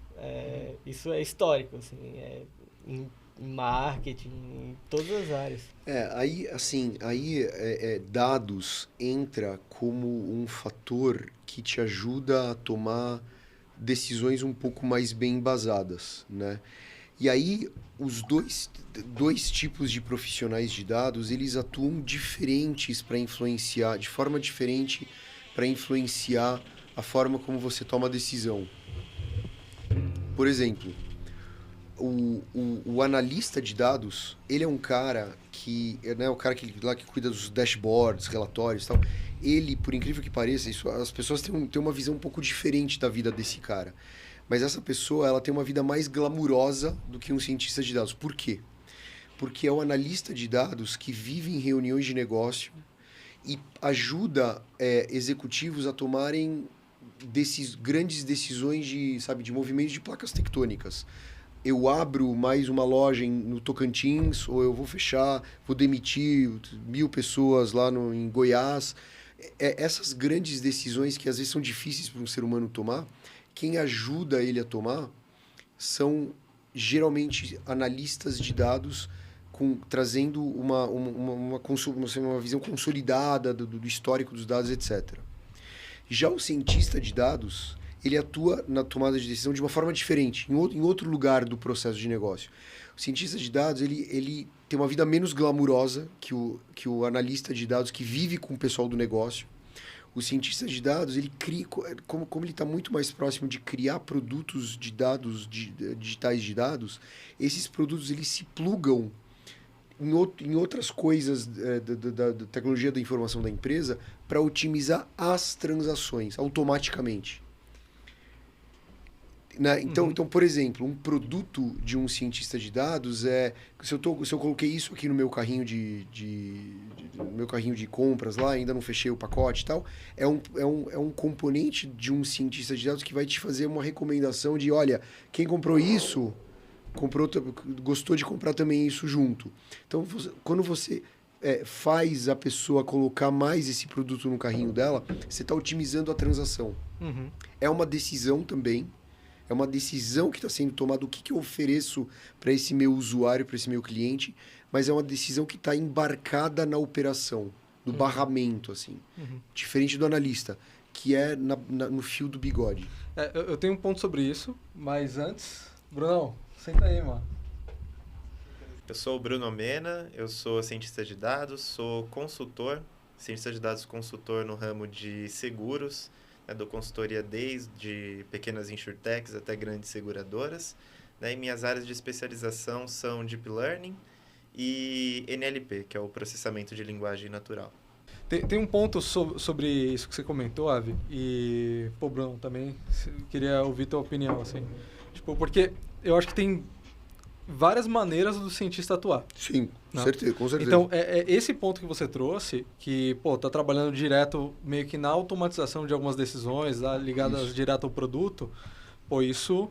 Isso é histórico, assim, em marketing, em todas as áreas. Dados entra como um fator que te ajuda a tomar decisões um pouco mais bem embasadas, né? E aí, os dois tipos de profissionais de dados, eles atuam diferentes para influenciar, de forma diferente para influenciar a forma como você toma a decisão. Por exemplo, o analista de dados, ele é um cara que, né, o cara que cuida dos dashboards, relatórios e tal. Ele, por incrível que pareça, as pessoas têm uma visão um pouco diferente da vida desse cara. Mas essa pessoa, ela tem uma vida mais glamurosa do que um cientista de dados. Por quê? Porque é o analista de dados que vive em reuniões de negócio e ajuda executivos a tomarem grandes decisões de movimento de placas tectônicas. eu abro mais uma loja no Tocantins, ou eu vou fechar, vou demitir 1.000 pessoas lá em Goiás. Essas grandes decisões que às vezes são difíceis para um ser humano tomar, quem ajuda ele a tomar são geralmente analistas de dados trazendo uma visão consolidada do histórico dos dados, etc. Já o cientista de dados, ele atua na tomada de decisão de uma forma diferente, em outro lugar do processo de negócio. O cientista de dados, ele tem uma vida menos glamurosa que o analista de dados que vive com o pessoal do negócio. O cientista de dados, ele cria, como ele está muito mais próximo de criar produtos de dados, digitais de dados, esses produtos eles se plugam em outras coisas da tecnologia da informação da empresa para otimizar as transações automaticamente. Né? Então, por exemplo, um produto de um cientista de dados se eu coloquei isso aqui no meu carrinho no meu carrinho de compras lá, ainda não fechei o pacote e tal, é um componente de um cientista de dados que vai te fazer uma recomendação de, olha, quem comprou isso, gostou de comprar também isso junto. Então, quando você faz a pessoa colocar mais esse produto no carrinho dela, você está otimizando a transação. Uhum. É uma decisão também. É uma decisão que está sendo tomada, o que eu ofereço para esse meu usuário, para esse meu cliente, mas é uma decisão que está embarcada na operação, no barramento, assim. Uhum. Diferente do analista, que é no fio do bigode. Eu tenho um ponto sobre isso, mas antes... Brunão, senta aí, mano. Eu sou o Bruno Mena, eu sou cientista de dados, sou cientista de dados consultor no ramo de seguros, dou consultoria desde pequenas insurtechs até grandes seguradoras. E minhas áreas de especialização são Deep Learning e NLP, que é o processamento de linguagem natural. Tem um ponto sobre isso que você comentou, Avi, e, pô, Bruno, também queria ouvir tua opinião, assim. Tipo, porque eu acho que tem várias maneiras do cientista atuar. Sim, Não? certeza, com certeza. Então, esse ponto que você trouxe, que, pô, tá trabalhando direto meio que na automatização de algumas decisões, ligadas direto ao produto, pô, isso,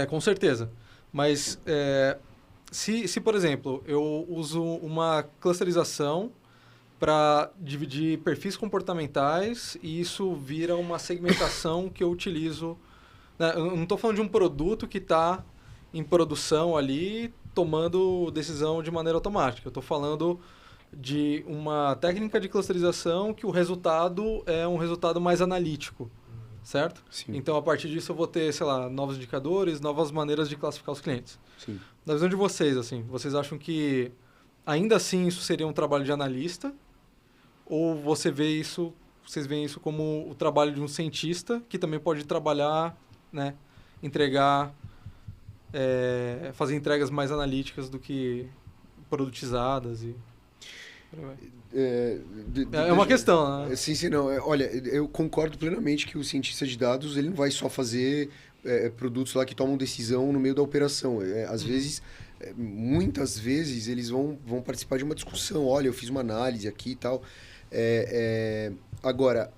com certeza. Mas, se, por exemplo, eu uso uma clusterização para dividir perfis comportamentais e isso vira uma segmentação que eu utilizo, né? Eu não estou falando de um produto que está em produção ali, tomando decisão de maneira automática. Eu estou falando de uma técnica de clusterização que o resultado é um resultado mais analítico, certo? Sim. Então, a partir disso, eu vou ter, sei lá, novos indicadores, novas maneiras de classificar os clientes. Sim. Na visão de vocês, assim, vocês acham que ainda assim isso seria um trabalho de analista? Ou vocês veem isso como o trabalho de um cientista que também pode trabalhar, né, entregar... fazer entregas mais analíticas do que produtizadas e... É uma questão, né? Sim, não. Olha, eu concordo plenamente que o cientista de dados ele não vai só fazer produtos lá que tomam decisão no meio da operação. Às vezes, muitas vezes, eles vão participar de uma discussão. Olha, eu fiz uma análise aqui e tal. Agora,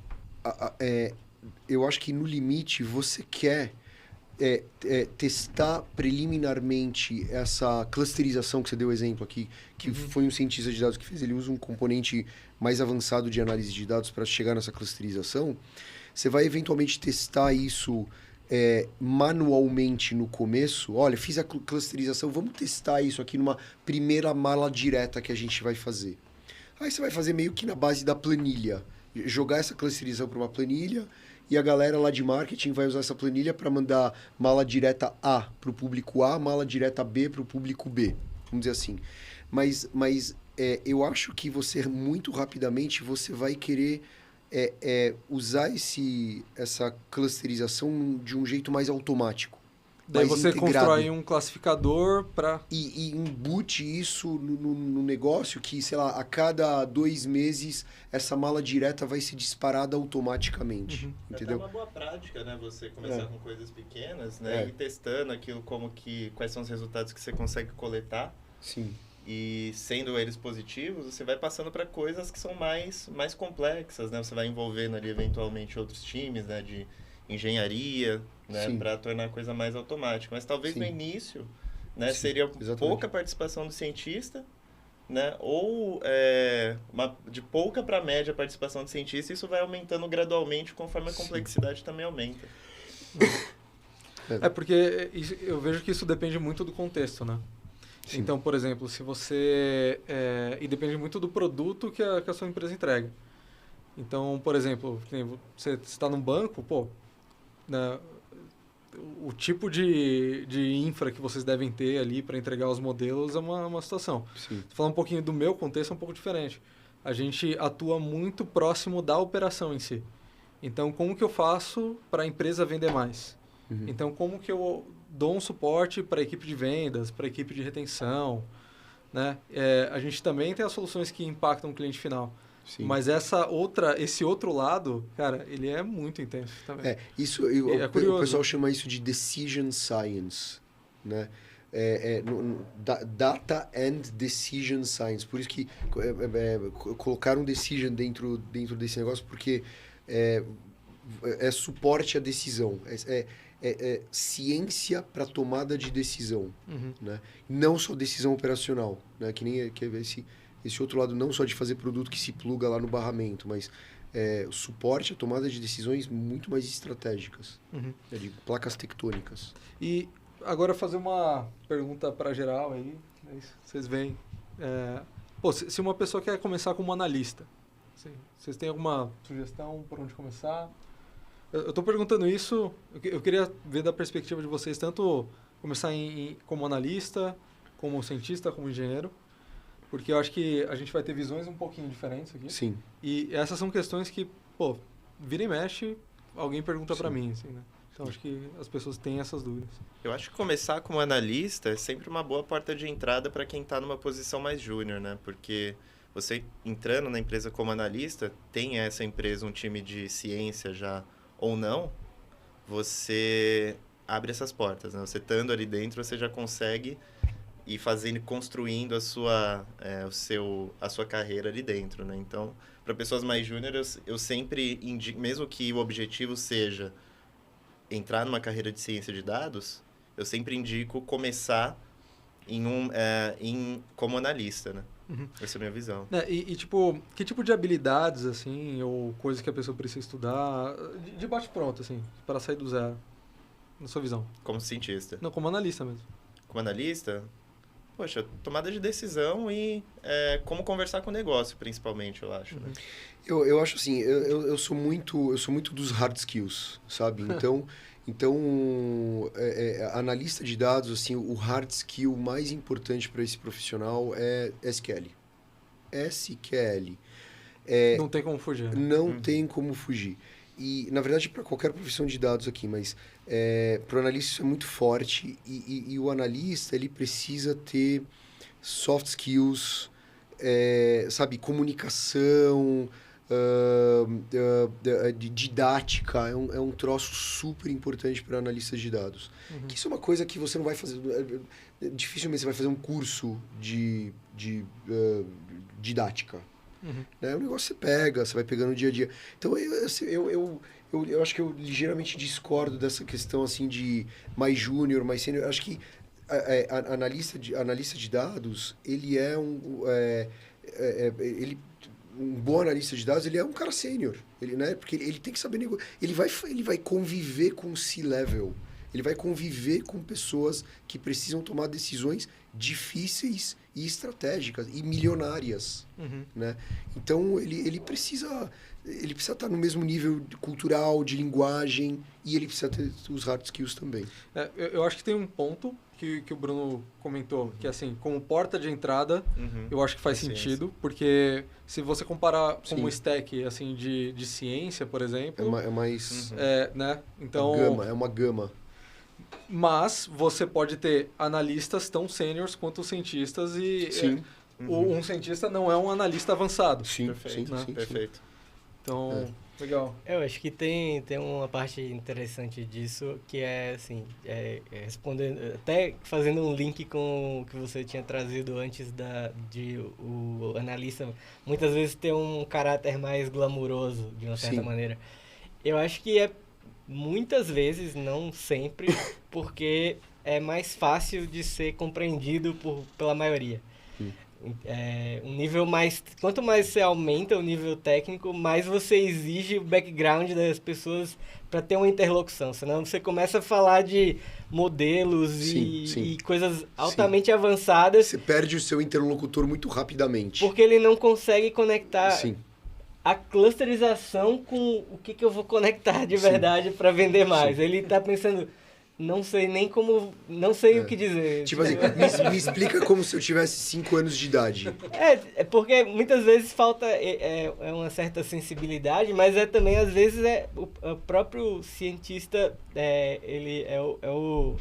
eu acho que no limite você quer testar preliminarmente essa clusterização que você deu exemplo aqui, que foi um cientista de dados que fez, ele usa um componente mais avançado de análise de dados para chegar nessa clusterização. Você vai eventualmente testar isso manualmente no começo. Olha, fiz a clusterização, vamos testar isso aqui numa primeira mala direta que a gente vai fazer. Aí você vai fazer meio que na base da planilha, jogar essa clusterização para uma planilha. E a galera lá de marketing vai usar essa planilha para mandar mala direta A para o público A, mala direta B para o público B. Vamos dizer assim. Mas eu acho que você, muito rapidamente, você vai querer usar essa clusterização de um jeito mais automático. Daí mais você integrado. constrói um classificador para... E embute isso no negócio que, sei lá, a cada 2 meses essa mala direta vai ser disparada automaticamente. Entendeu? É uma boa prática, né? Você começar com coisas pequenas, né? E testando aquilo quais são os resultados que você consegue coletar. Sim. E sendo eles positivos, você vai passando para coisas que são mais complexas, né? Você vai envolvendo ali eventualmente outros times, né? De engenharia, né, Sim. para tornar a coisa mais automática. Mas talvez Sim. no início, né, Sim, seria exatamente. pouca participação do cientista, né, ou de pouca para média participação do cientista, e isso vai aumentando gradualmente conforme a complexidade também aumenta. Porque eu vejo que isso depende muito do contexto, né? Sim. Então, por exemplo, se você... e depende muito do produto que a sua empresa entrega. Então, por exemplo, você está num banco, pô, né, o tipo de infra que vocês devem ter ali para entregar os modelos é uma situação. Sim. Vou falar um pouquinho do meu contexto, é um pouco diferente. A gente atua muito próximo da operação em si. Então, como que eu faço para a empresa vender mais? Uhum. Então, como que eu dou um suporte para a equipe de vendas, para a equipe de retenção, né? A gente também tem as soluções que impactam o cliente final. Sim. Mas esse outro lado, cara, ele é muito intenso também. O curioso. pessoal chama isso de decision science, né? Data and decision science. Por isso que colocaram decision dentro desse negócio, porque é suporte à decisão. É ciência para tomada de decisão, né? Não só decisão operacional, né? Que nem esse outro lado, não só de fazer produto que se pluga lá no barramento, mas suporte à tomada de decisões muito mais estratégicas, de placas tectônicas. E agora fazer uma pergunta para geral aí, vocês veem. Se uma pessoa quer começar como analista, vocês têm alguma sugestão por onde começar? Eu estou perguntando isso, eu queria ver da perspectiva de vocês, tanto começar como analista, como cientista, como engenheiro, porque eu acho que a gente vai ter visões um pouquinho diferentes aqui. Sim. E essas são questões que, pô, vira e mexe, alguém pergunta para mim, assim, né? Então, acho que as pessoas têm essas dúvidas. Eu acho que começar como analista é sempre uma boa porta de entrada para quem está numa posição mais júnior, né? Porque você entrando na empresa como analista, tem essa empresa um time de ciência já ou não, você abre essas portas, né? Você estando ali dentro, você já consegue ir fazendo, construindo a sua carreira ali dentro, né? Então, para pessoas mais júniores, eu sempre indico, mesmo que o objetivo seja entrar numa carreira de ciência de dados, eu sempre indico começar como analista, né? Essa é a minha visão. Tipo, que tipo de habilidades, assim, ou coisas que a pessoa precisa estudar, de bate-pronto, assim, para sair do zero, na sua visão? Como cientista? Não, como analista mesmo. Como analista? Poxa, tomada de decisão e como conversar com o negócio, principalmente, eu acho. Né? Eu acho assim, eu sou muito dos hard skills, sabe? Então, analista de dados, assim, o hard skill mais importante para esse profissional é SQL. SQL. Não tem como fugir. Não tem como fugir. E, na verdade, para qualquer profissão de dados aqui, mas para o analista isso é muito forte e o analista ele precisa ter soft skills, sabe, comunicação, didática, é um troço super importante para analistas de dados. Que isso é uma coisa que você não vai fazer, dificilmente você vai fazer um curso de didática. Né? O negócio você pega, você vai pegando no dia a dia. Então, eu acho que eu ligeiramente discordo dessa questão assim de mais júnior, mais sênior. Eu acho que analista de dados, ele é um bom analista de dados, ele é um cara sênior, né? Porque ele tem que saber negociar. Ele vai conviver com C-level. Ele vai conviver com pessoas que precisam tomar decisões difíceis e estratégicas e milionárias, né? Então ele precisa estar no mesmo nível cultural, de linguagem, e ele precisa ter os hard skills também. Eu acho que tem um ponto que o Bruno comentou, que assim, como porta de entrada, eu acho que faz sentido, porque se você comparar com um stack assim, de ciência, por exemplo... É mais... né? Então, é uma gama. Mas você pode ter analistas tão sêniores quanto os cientistas e um cientista não é um analista avançado. Sim, perfeito. Sim. Perfeito. Então, legal. Eu acho que tem uma parte interessante disso, que é, assim, respondendo, até fazendo um link com o que você tinha trazido antes de o analista muitas vezes ter um caráter mais glamuroso, de uma certa maneira. Eu acho que muitas vezes, não sempre, porque é mais fácil de ser compreendido pela maioria. Um nível mais... Quanto mais você aumenta o nível técnico, mais você exige o background das pessoas para ter uma interlocução. Senão você começa a falar de modelos e coisas altamente avançadas. Você perde o seu interlocutor muito rapidamente. Porque ele não consegue conectar Sim. a clusterização com o que eu vou conectar de verdade para vender mais. Ele tá pensando... Não sei nem como... Não sei o que dizer. Tipo assim, me explica como se eu tivesse 5 anos de idade. É porque muitas vezes falta uma certa sensibilidade, mas também, às vezes, o próprio cientista, ele é o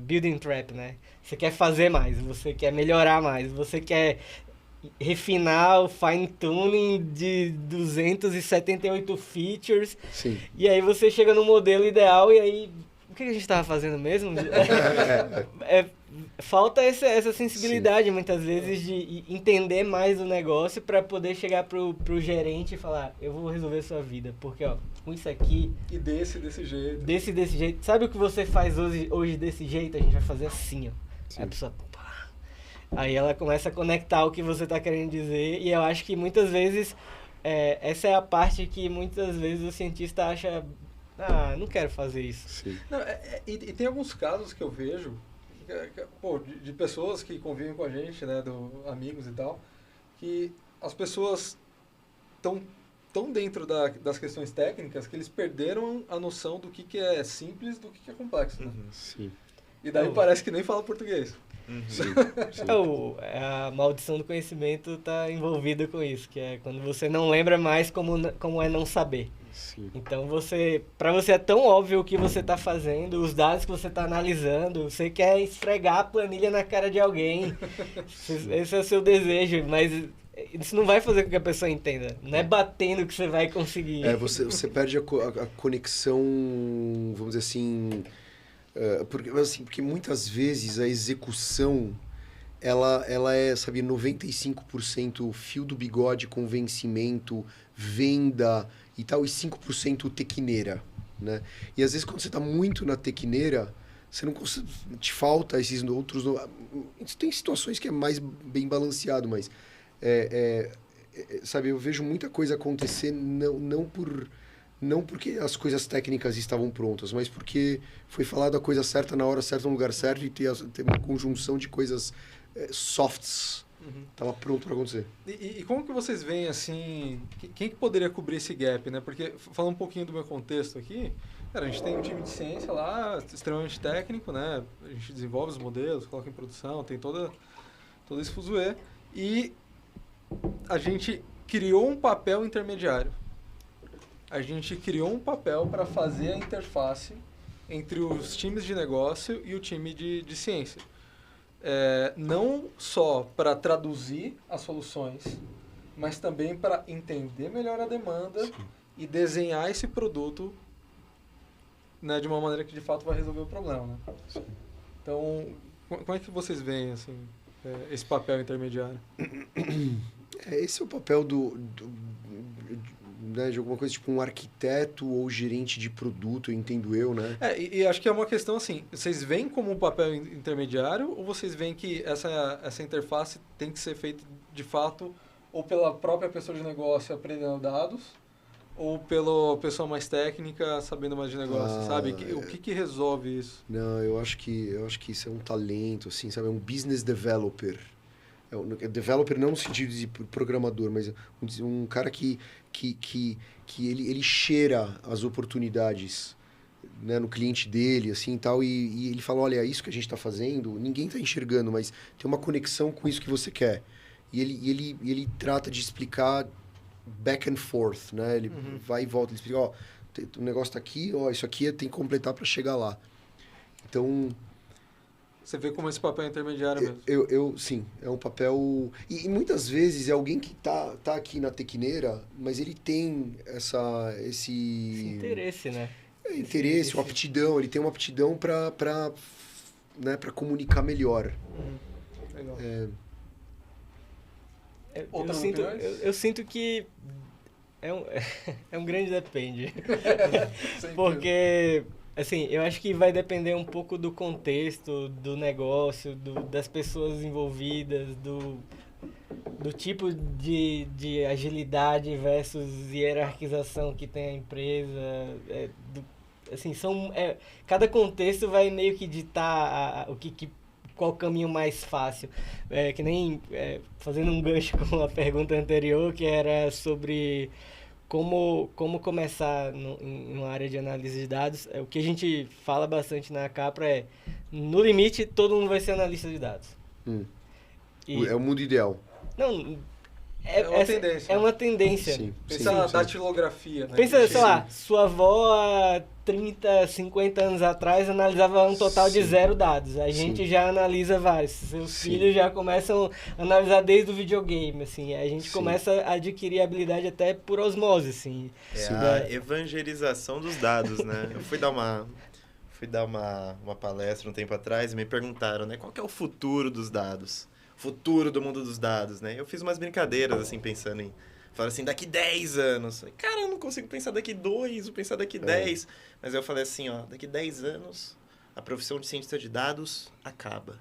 building trap, né? Você quer fazer mais, você quer melhorar mais, você quer refinar o fine-tuning de 278 features. Sim. E aí você chega no modelo ideal e aí... O que a gente estava fazendo mesmo? Falta essa sensibilidade, muitas vezes, de entender mais o negócio para poder chegar pro gerente e falar, eu vou resolver a sua vida, porque, ó, com isso aqui... E desse jeito. Desse jeito. Sabe o que você faz hoje desse jeito? A gente vai fazer assim, ó. Sim. Aí a pessoa... Aí ela começa a conectar o que você está querendo dizer, e eu acho que muitas vezes, essa é a parte que muitas vezes o cientista acha... não quero fazer isso. Sim. Não, e tem alguns casos que eu vejo, pô, de pessoas que convivem com a gente, né, amigos e tal, que as pessoas estão tão dentro das questões técnicas que eles perderam a noção do que é simples e do que é complexo, né? Sim. E daí parece que nem fala português. Sim. A maldição do conhecimento está envolvida com isso, que é quando você não lembra mais como é não saber. Sim. Então, para você é tão óbvio o que você está fazendo, os dados que você está analisando, você quer esfregar a planilha na cara de alguém. Esse é o seu desejo, mas isso não vai fazer com que a pessoa entenda. Não é batendo que você vai conseguir. Você perde a conexão, vamos dizer assim, porque muitas vezes a execução ela é, sabe, 95% fio do bigode, convencimento, venda e tal, e 5% tequineira, né? E às vezes quando você está muito na tequineira, você não consegue, te falta esses outros... Tem situações que é mais bem balanceado, mas... sabe, eu vejo muita coisa acontecer não porque as coisas técnicas estavam prontas, mas porque foi falado a coisa certa na hora certa, no lugar certo, e ter uma conjunção de coisas softs. Tava pronto para acontecer. E como que vocês veem, assim, quem que poderia cobrir esse gap, né? Porque, falando um pouquinho do meu contexto aqui, cara, a gente tem um time de ciência lá, extremamente técnico, né? A gente desenvolve os modelos, coloca em produção, tem todo esse fuzuê. E a gente criou um papel intermediário. A gente criou um papel para fazer a interface entre os times de negócio e o time de ciência. Não só para traduzir as soluções, mas também para entender melhor a demanda. Sim. E desenhar esse produto, né, de uma maneira que de fato vai resolver o problema, né? Sim. Então, como é que vocês veem assim, esse papel intermediário? Esse é o papel né, de alguma coisa tipo um arquiteto ou gerente de produto, entendo eu, né? E acho que é uma questão assim, vocês veem como um papel intermediário ou vocês veem que essa interface tem que ser feita de fato ou pela própria pessoa de negócio aprendendo dados ou pela pessoa mais técnica sabendo mais de negócio, sabe? O que resolve isso? Não, eu acho que isso é um talento, assim, sabe? É um business developer. Developer não no sentido de programador, mas um cara que ele cheira as oportunidades, né, no cliente dele, assim, e tal, e ele fala, olha, isso que a gente está fazendo, ninguém está enxergando, mas tem uma conexão com isso que você quer. E ele trata de explicar back and forth, né? Ele vai e volta, ele explica, ó, o negócio está aqui, ó, isso aqui tem que completar para chegar lá. Então... Você vê como esse papel intermediário mesmo? Sim, é um papel... E muitas vezes é alguém que tá aqui na tequineira, mas ele tem esse interesse, né? Interesse, uma aptidão. Ele tem uma aptidão para comunicar melhor. Legal. Eu sinto que É um grande depende. Sempre. Porque, assim, eu acho que vai depender um pouco do contexto, do negócio, das pessoas envolvidas, do tipo de agilidade versus hierarquização que tem a empresa. Assim, cada contexto vai meio que ditar qual o caminho mais fácil. Que nem fazendo um gancho com a pergunta anterior, que era sobre como começar em uma área de análise de dados. O que a gente fala bastante na Capra no limite, todo mundo vai ser analista de dados. É o mundo ideal. Não, É uma tendência. É uma tendência. Sim. Pensa na datilografia, né? Pensa, Que sei lá, sua avó há 30, 50 anos atrás analisava um total de 0 dados. A gente já analisa vários. Seus filhos já começam a analisar desde o videogame, assim. A gente começa a adquirir habilidade até por osmose, assim. A evangelização dos dados, né? Eu fui dar uma palestra um tempo atrás e me perguntaram, né? Qual que é o futuro dos dados? Futuro do mundo dos dados, né? Eu fiz umas brincadeiras, assim, pensando em... Falaram assim, daqui 10 anos. Falei, cara, eu não consigo pensar daqui 2, vou pensar daqui 10. Mas eu falei assim, ó, daqui 10 anos, a profissão de cientista de dados acaba.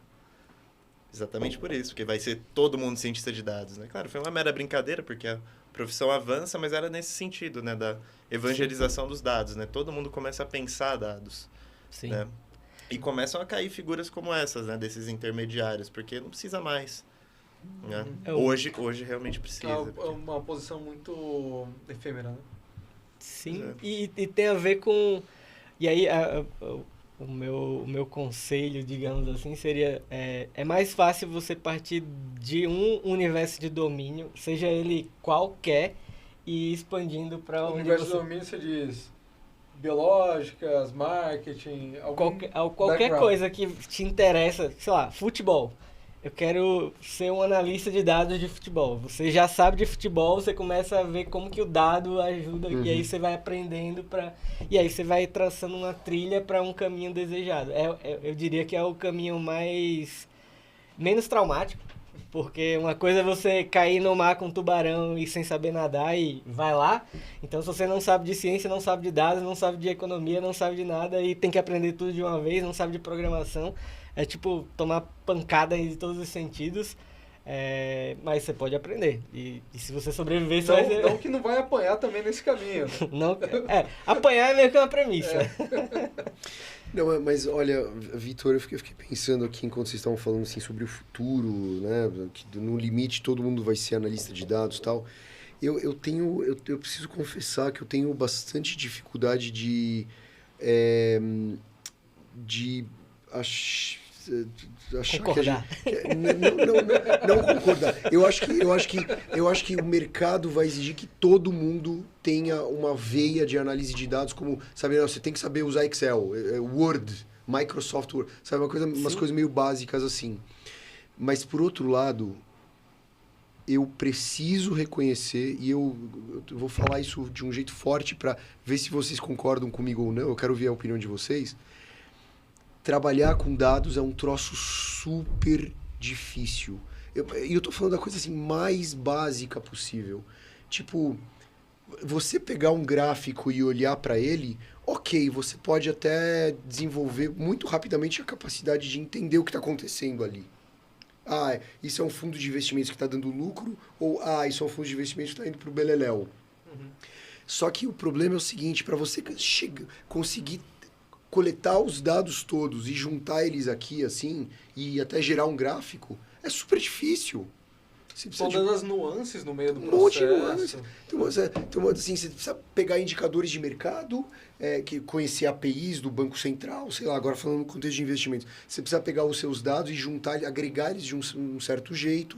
Exatamente por isso, porque vai ser todo mundo cientista de dados, né? Claro, foi uma mera brincadeira, porque a profissão avança, mas era nesse sentido, né? Da evangelização dos dados, né? Todo mundo começa a pensar dados. Sim. Né? E começam a cair figuras como essas, né? Desses intermediários, porque não precisa mais. Né? Hoje realmente precisa. É uma posição muito efêmera, né? Sim, e tem a ver com... E aí, o meu conselho, digamos assim, seria... É mais fácil você partir de um universo de domínio, seja ele qualquer, e ir expandindo para O onde universo de você... domínio você diz biológicas, marketing, Qualquer background. coisa que te interessa, sei lá, futebol. Eu quero ser um analista de dados de futebol. Você já sabe de futebol, você começa a ver como que o dado ajuda, e aí você vai aprendendo e aí você vai traçando uma trilha para um caminho desejado. Eu diria que é o caminho menos traumático, porque uma coisa é você cair no mar com um tubarão e sem saber nadar e vai lá. Então, se você não sabe de ciência, não sabe de dados, não sabe de economia, não sabe de nada e tem que aprender tudo de uma vez, não sabe de programação, é tipo tomar pancada em todos os sentidos. Mas você pode aprender. E se você sobreviver, você vai... Não que não vai apanhar também nesse caminho. Não, apanhar é meio que uma premissa. Não, mas olha, Vitor, eu fiquei pensando aqui enquanto vocês estavam falando assim, sobre o futuro, né? Que no limite todo mundo vai ser analista de dados e tal. Eu preciso confessar que eu tenho bastante dificuldade de achar concordar. Não concordar. Eu acho que o mercado vai exigir que todo mundo tenha uma veia de análise de dados, como, sabe, você tem que saber usar Excel, Word, Microsoft Word, sabe, umas coisas meio básicas assim. Mas por outro lado, eu preciso reconhecer, e eu vou falar isso de um jeito forte para ver se vocês concordam comigo ou não, eu quero ouvir a opinião de vocês. Trabalhar com dados é um troço super difícil. E eu tô falando da coisa assim mais básica possível. Tipo, você pegar um gráfico e olhar para ele, ok, você pode até desenvolver muito rapidamente a capacidade de entender o que está acontecendo ali. Ah, isso é um fundo de investimentos que está dando lucro, ou isso é um fundo de investimentos que está indo para o beleléu. Só que o problema é o seguinte, para você conseguir coletar os dados todos e juntar eles aqui, assim, e até gerar um gráfico, é super difícil. Todas as nuances no meio do processo. Um monte de nuances. Então, assim, você precisa pegar indicadores de mercado, conhecer APIs do Banco Central, sei lá, agora falando no contexto de investimentos. Você precisa pegar os seus dados e juntar, agregar eles de um certo jeito,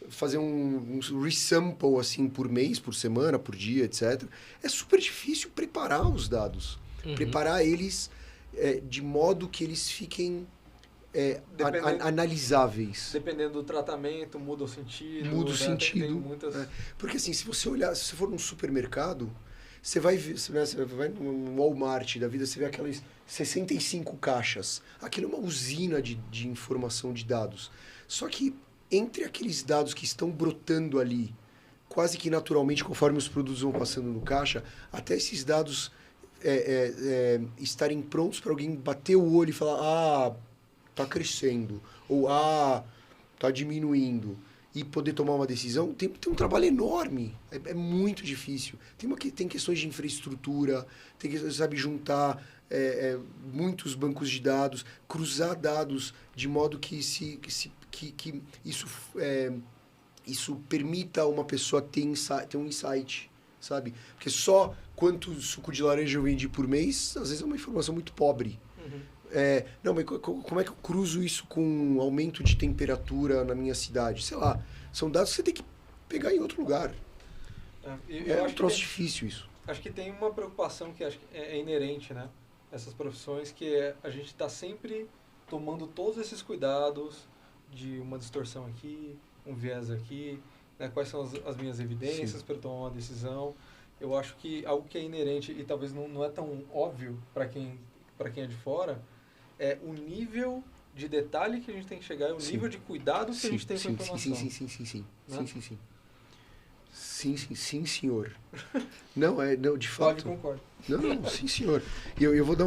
fazer um resample, assim, por mês, por semana, por dia, etc. É super difícil preparar os dados. Preparar eles de modo que eles fiquem analisáveis. Dependendo do tratamento, muda o sentido. Muda o sentido. Tem muitas... Porque assim, se você for num supermercado, você vai num Walmart da vida, você vê aquelas 65 caixas. Aquilo é uma usina de informação de dados. Só que entre aqueles dados que estão brotando ali, quase que naturalmente, conforme os produtos vão passando no caixa, até esses dados estarem prontos para alguém bater o olho e falar, tá crescendo, ou tá diminuindo, e poder tomar uma decisão, tem um trabalho enorme, é muito difícil. Tem questões de infraestrutura, tem que, sabe, juntar muitos bancos de dados, cruzar dados de modo que isso permita uma pessoa ter um insight, sabe? Porque só quanto suco de laranja eu vendi por mês, às vezes é uma informação muito pobre. Uhum. Não, mas como é que eu cruzo isso com um aumento de temperatura na minha cidade? Sei lá, são dados que você tem que pegar em outro lugar. Eu um acho troço difícil isso. Acho que tem uma preocupação que acho que é inerente, né? Essas profissões, que é a gente está sempre tomando todos esses cuidados de uma distorção aqui, um viés aqui, né? Quais são as minhas evidências para tomar uma decisão. Eu acho que algo que é inerente e talvez não é tão óbvio para quem é de fora, é o nível de detalhe que a gente tem que chegar, o nível de cuidado que a gente tem com a informação. Sim, senhor. Não, de fato. Claro, concordo. Não, sim, senhor. E eu vou dar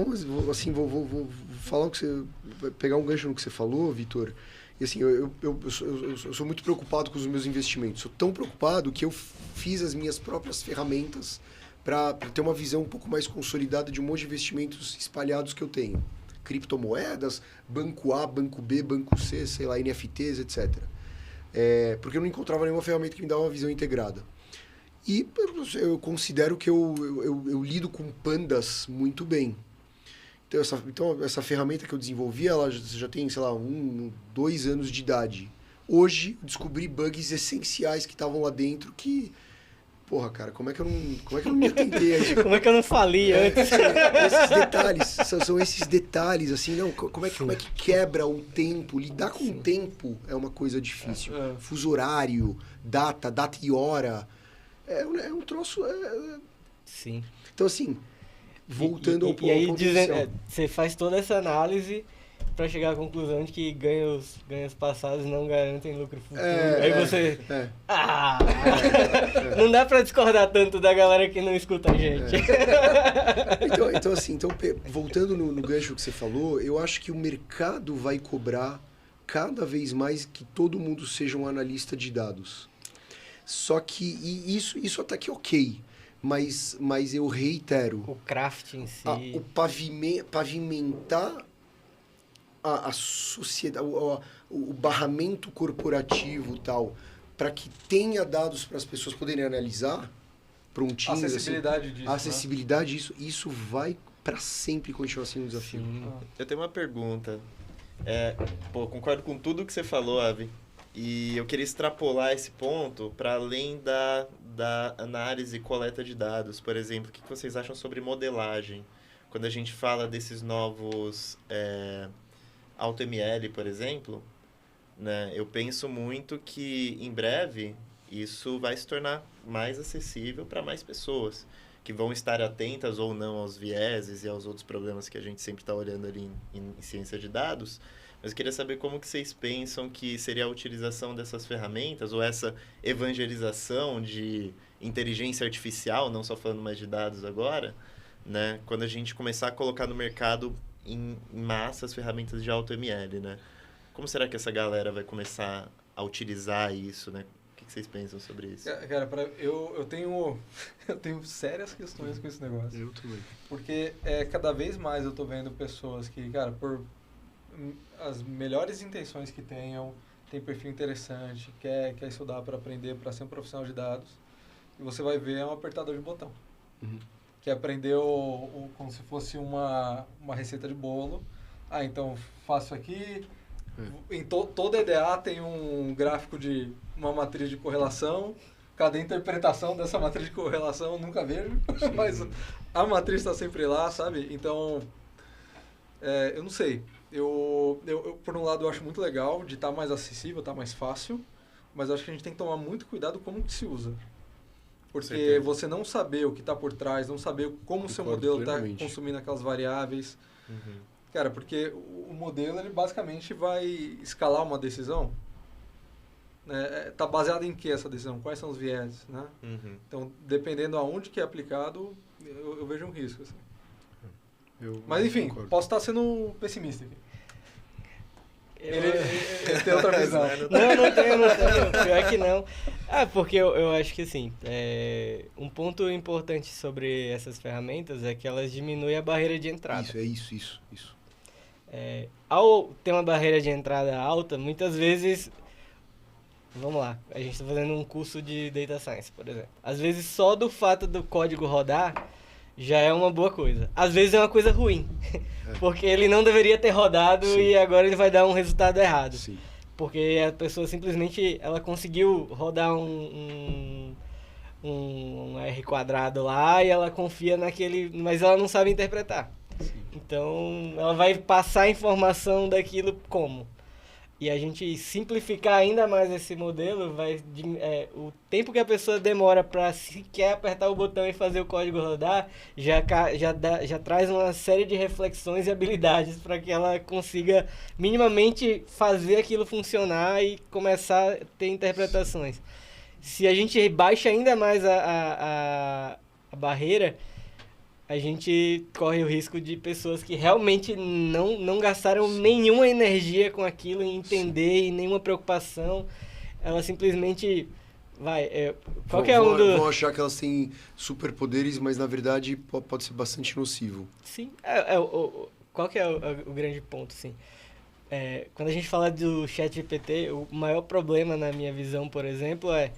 assim, vou falar o que você, pegar um gancho no que você falou, Vitor. E assim, eu sou muito preocupado com os meus investimentos. Sou tão preocupado que eu fiz as minhas próprias ferramentas para ter uma visão um pouco mais consolidada de um monte de investimentos espalhados que eu tenho. Criptomoedas, banco A, banco B, banco C, sei lá, NFTs, etc. Porque eu não encontrava nenhuma ferramenta que me dava uma visão integrada. E eu considero que eu lido com pandas muito bem. Então, essa ferramenta que eu desenvolvi, ela já tem, sei lá, 2 anos de idade. Hoje, eu descobri bugs essenciais que estavam lá dentro que... Porra, cara, como é que eu não me atentei a isso? Como é que eu não falei antes? Esses detalhes, são esses detalhes, assim, não, como é que quebra o tempo? Lidar com o tempo é uma coisa difícil. Fuso horário, data e hora, é um troço... Sim. Então, assim, voltando ao ponto inicial. Você faz toda essa análise para chegar à conclusão de que ganhos passados não garantem lucro futuro. Aí você... Não dá para discordar tanto da galera que não escuta a gente. Então, voltando no gancho que você falou, eu acho que o mercado vai cobrar cada vez mais que todo mundo seja um analista de dados. Só que isso até que ok, mas eu reitero... O craft em si... O pavimentar a sociedade, o barramento corporativo tal, para que tenha dados para as pessoas poderem analisar, prontinhos. Acessibilidade assim, disso. A acessibilidade disso, isso vai para sempre continuar sendo um desafio. Eu tenho uma pergunta. Concordo com tudo que você falou, Avi. E eu queria extrapolar esse ponto para além da análise e coleta de dados. Por exemplo, o que vocês acham sobre modelagem? Quando a gente fala desses novos... AutoML, por exemplo, né, eu penso muito que, em breve, isso vai se tornar mais acessível para mais pessoas, que vão estar atentas ou não aos vieses e aos outros problemas que a gente sempre está olhando ali em ciência de dados. Mas eu queria saber como que vocês pensam que seria a utilização dessas ferramentas ou essa evangelização de inteligência artificial, não só falando mais de dados agora, né, quando a gente começar a colocar no mercado em massa as ferramentas de AutoML, né? Como será que essa galera vai começar a utilizar isso, né? O que vocês pensam sobre isso? Cara, eu tenho sérias questões com esse negócio. Eu também. Porque cada vez mais eu tô vendo pessoas que, cara, por as melhores intenções que tenham, tem perfil interessante, quer estudar para aprender, para ser um profissional de dados, e você vai ver um apertador de botão. Uhum. Que aprendeu como se fosse uma receita de bolo. Então faço aqui. Em todo EDA tem um gráfico de uma matriz de correlação. Cada interpretação dessa matriz de correlação eu nunca vejo, mas a matriz está sempre lá, sabe? Então, eu não sei. Eu, por um lado, eu acho muito legal de estar mais acessível, estar mais fácil, mas eu acho que a gente tem que tomar muito cuidado como que se usa. Porque você não saber o que está por trás, não saber como o seu modelo está consumindo aquelas variáveis. Uhum. Cara, porque o modelo, ele basicamente vai escalar uma decisão. né? Tá baseada em que essa decisão? Quais são os vieses, né? Uhum. Então, dependendo aonde que é aplicado, eu vejo um risco, assim. Eu Mas, enfim, concordo. posso estar sendo pessimista aqui. Ele tem outra visão. Não tenho, pior que não. Porque eu acho que assim, um ponto importante sobre essas ferramentas é que elas diminuem a barreira de entrada. Isso. Ao ter uma barreira de entrada alta, muitas vezes, vamos lá, a gente está fazendo um curso de Data Science, por exemplo. Às vezes só do fato do código rodar já é uma boa coisa. Às vezes é uma coisa ruim, porque ele não deveria ter rodado. Sim. E agora ele vai dar um resultado errado. Sim. Porque a pessoa simplesmente ela conseguiu rodar um R quadrado lá e ela confia naquele, mas ela não sabe interpretar. Sim. Então ela vai passar a informação daquilo como? E a gente simplificar ainda mais esse modelo, o tempo que a pessoa demora para sequer apertar o botão e fazer o código rodar, já traz uma série de reflexões e habilidades para que ela consiga minimamente fazer aquilo funcionar e começar a ter interpretações. Se a gente baixa ainda mais a barreira, a gente corre o risco de pessoas que realmente não gastaram nenhuma energia com aquilo em entender e nenhuma preocupação. Ela simplesmente vão achar que elas têm superpoderes, mas na verdade pode ser bastante nocivo. Sim. Qual que é o grande ponto, sim? Quando a gente fala do ChatGPT, o maior problema na minha visão, por exemplo, é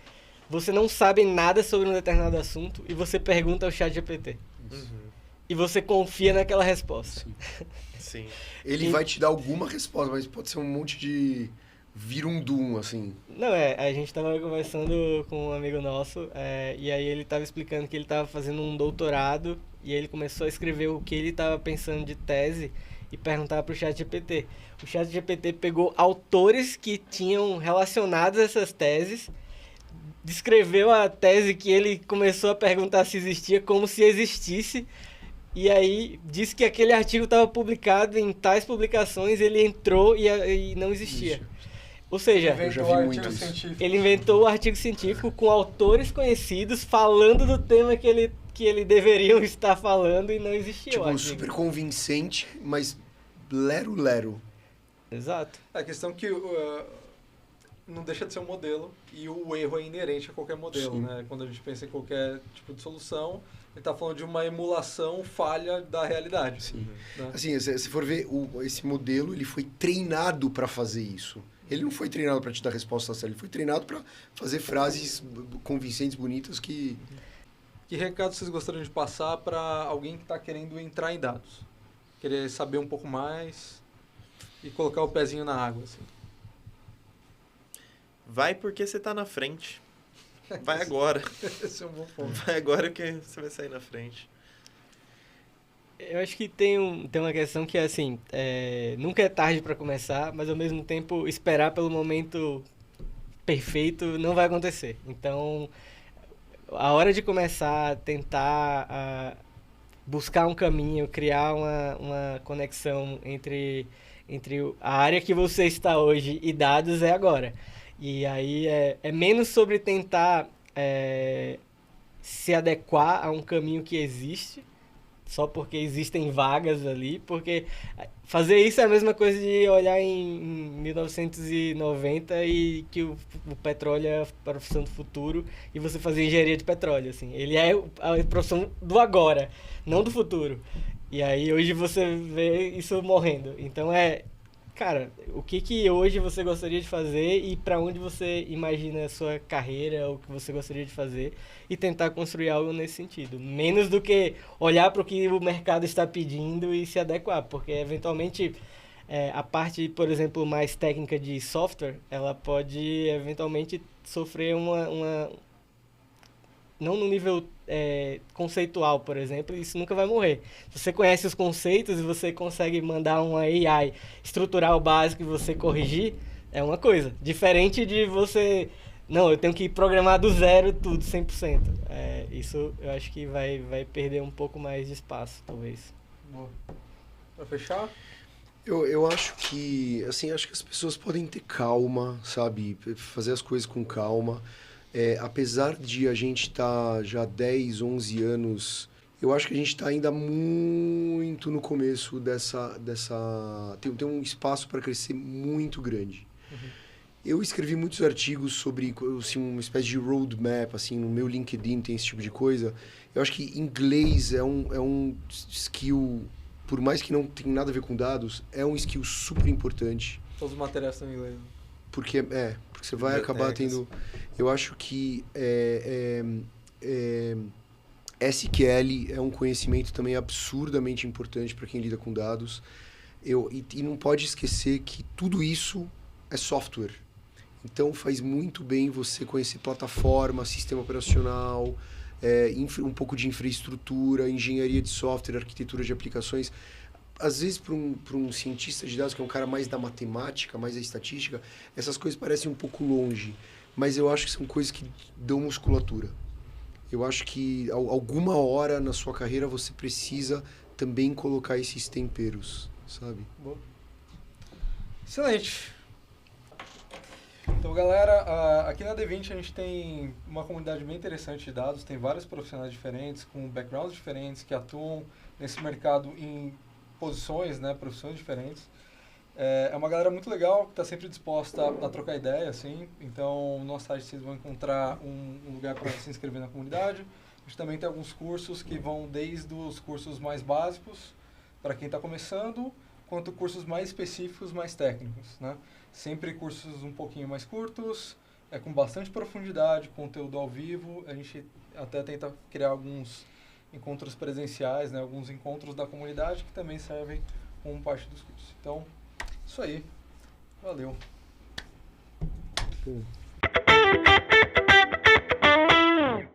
você não sabe nada sobre um determinado assunto e você pergunta ao ChatGPT. Uhum. E você confia naquela resposta. Sim. Ele vai te dar alguma resposta, mas pode ser um monte de virundum, assim. Não, a gente estava conversando com um amigo nosso, e aí ele estava explicando que ele estava fazendo um doutorado, e aí ele começou a escrever o que ele estava pensando de tese e perguntar para o ChatGPT. O ChatGPT pegou autores que tinham relacionados a essas teses, descreveu a tese que ele começou a perguntar se existia como se existisse, e aí disse que aquele artigo estava publicado em tais publicações, ele entrou e não existia. Ou seja, ele inventou o artigo científico com autores conhecidos falando do tema que ele deveriam estar falando e não existia o artigo. Super convincente, mas lero. Exato. A questão é que não deixa de ser um modelo e o erro é inerente a qualquer modelo, né? Quando a gente pensa em qualquer tipo de solução, ele está falando de uma emulação falha da realidade. Sim. Né? Assim, se for ver, esse modelo ele foi treinado para fazer isso. Ele não foi treinado para te dar resposta certa, ele foi treinado para fazer frases convincentes, bonitas que... Que recado vocês gostariam de passar para alguém que está querendo entrar em dados? Querer saber um pouco mais e colocar o pezinho na água, assim. Vai porque você tá na frente. Vai agora. Esse é um bom ponto. Vai agora que você vai sair na frente. Eu acho que tem uma questão que é assim, nunca é tarde para começar, mas ao mesmo tempo esperar pelo momento perfeito não vai acontecer. Então, a hora de começar a tentar buscar um caminho, criar uma conexão entre a área que você está hoje e dados é agora. E aí é menos sobre tentar se adequar a um caminho que existe, só porque existem vagas ali, porque fazer isso é a mesma coisa de olhar em 1990 e que o petróleo é a profissão do futuro e você fazer engenharia de petróleo, assim. Ele é a profissão do agora, não do futuro. E aí hoje você vê isso morrendo. Então cara, o que hoje você gostaria de fazer e para onde você imagina a sua carreira, o que você gostaria de fazer e tentar construir algo nesse sentido. Menos do que olhar para o que o mercado está pedindo e se adequar, porque eventualmente a parte, por exemplo, mais técnica de software, ela pode eventualmente sofrer uma não no nível conceitual, por exemplo, isso nunca vai morrer. Se você conhece os conceitos e você consegue mandar uma AI estruturar o básico e você corrigir, é uma coisa. Diferente de você... Não, eu tenho que programar do zero tudo, 100%. Isso eu acho que vai perder um pouco mais de espaço, talvez. Boa. Pra fechar? Eu acho que, assim, acho que as pessoas podem ter calma, sabe? Fazer as coisas com calma. Apesar de a gente estar já 10, 11 anos, eu acho que a gente está ainda muito no começo dessa. Tem um espaço para crescer muito grande. Eu escrevi muitos artigos sobre assim, uma espécie de roadmap, assim, no meu LinkedIn tem esse tipo de coisa. Eu acho que inglês é um skill, por mais que não tenha nada a ver com dados, é um skill super importante. Todos os materiais estão em inglês. Porque você vai acabar tendo... Eu acho que SQL é um conhecimento também absurdamente importante para quem lida com dados. E não pode esquecer que tudo isso é software. Então faz muito bem você conhecer plataforma, sistema operacional, um pouco de infraestrutura, engenharia de software, arquitetura de aplicações. Às vezes, para um cientista de dados, que é um cara mais da matemática, mais da estatística, essas coisas parecem um pouco longe. Mas eu acho que são coisas que dão musculatura. Eu acho que alguma hora na sua carreira você precisa também colocar esses temperos, sabe? Boa. Excelente. Então, galera, aqui na D20 a gente tem uma comunidade bem interessante de dados, tem vários profissionais diferentes, com backgrounds diferentes, que atuam nesse mercado em posições, né, profissões diferentes. É uma galera muito legal, que está sempre disposta a trocar ideia, assim. Então, no nosso site vocês vão encontrar um lugar para se inscrever na comunidade. A gente também tem alguns cursos que vão desde os cursos mais básicos, para quem está começando, quanto cursos mais específicos, mais técnicos, né? Sempre cursos um pouquinho mais curtos, com bastante profundidade, conteúdo ao vivo. A gente até tenta criar alguns encontros presenciais, né? Alguns encontros da comunidade que também servem como parte dos cursos. Então, isso aí. Valeu.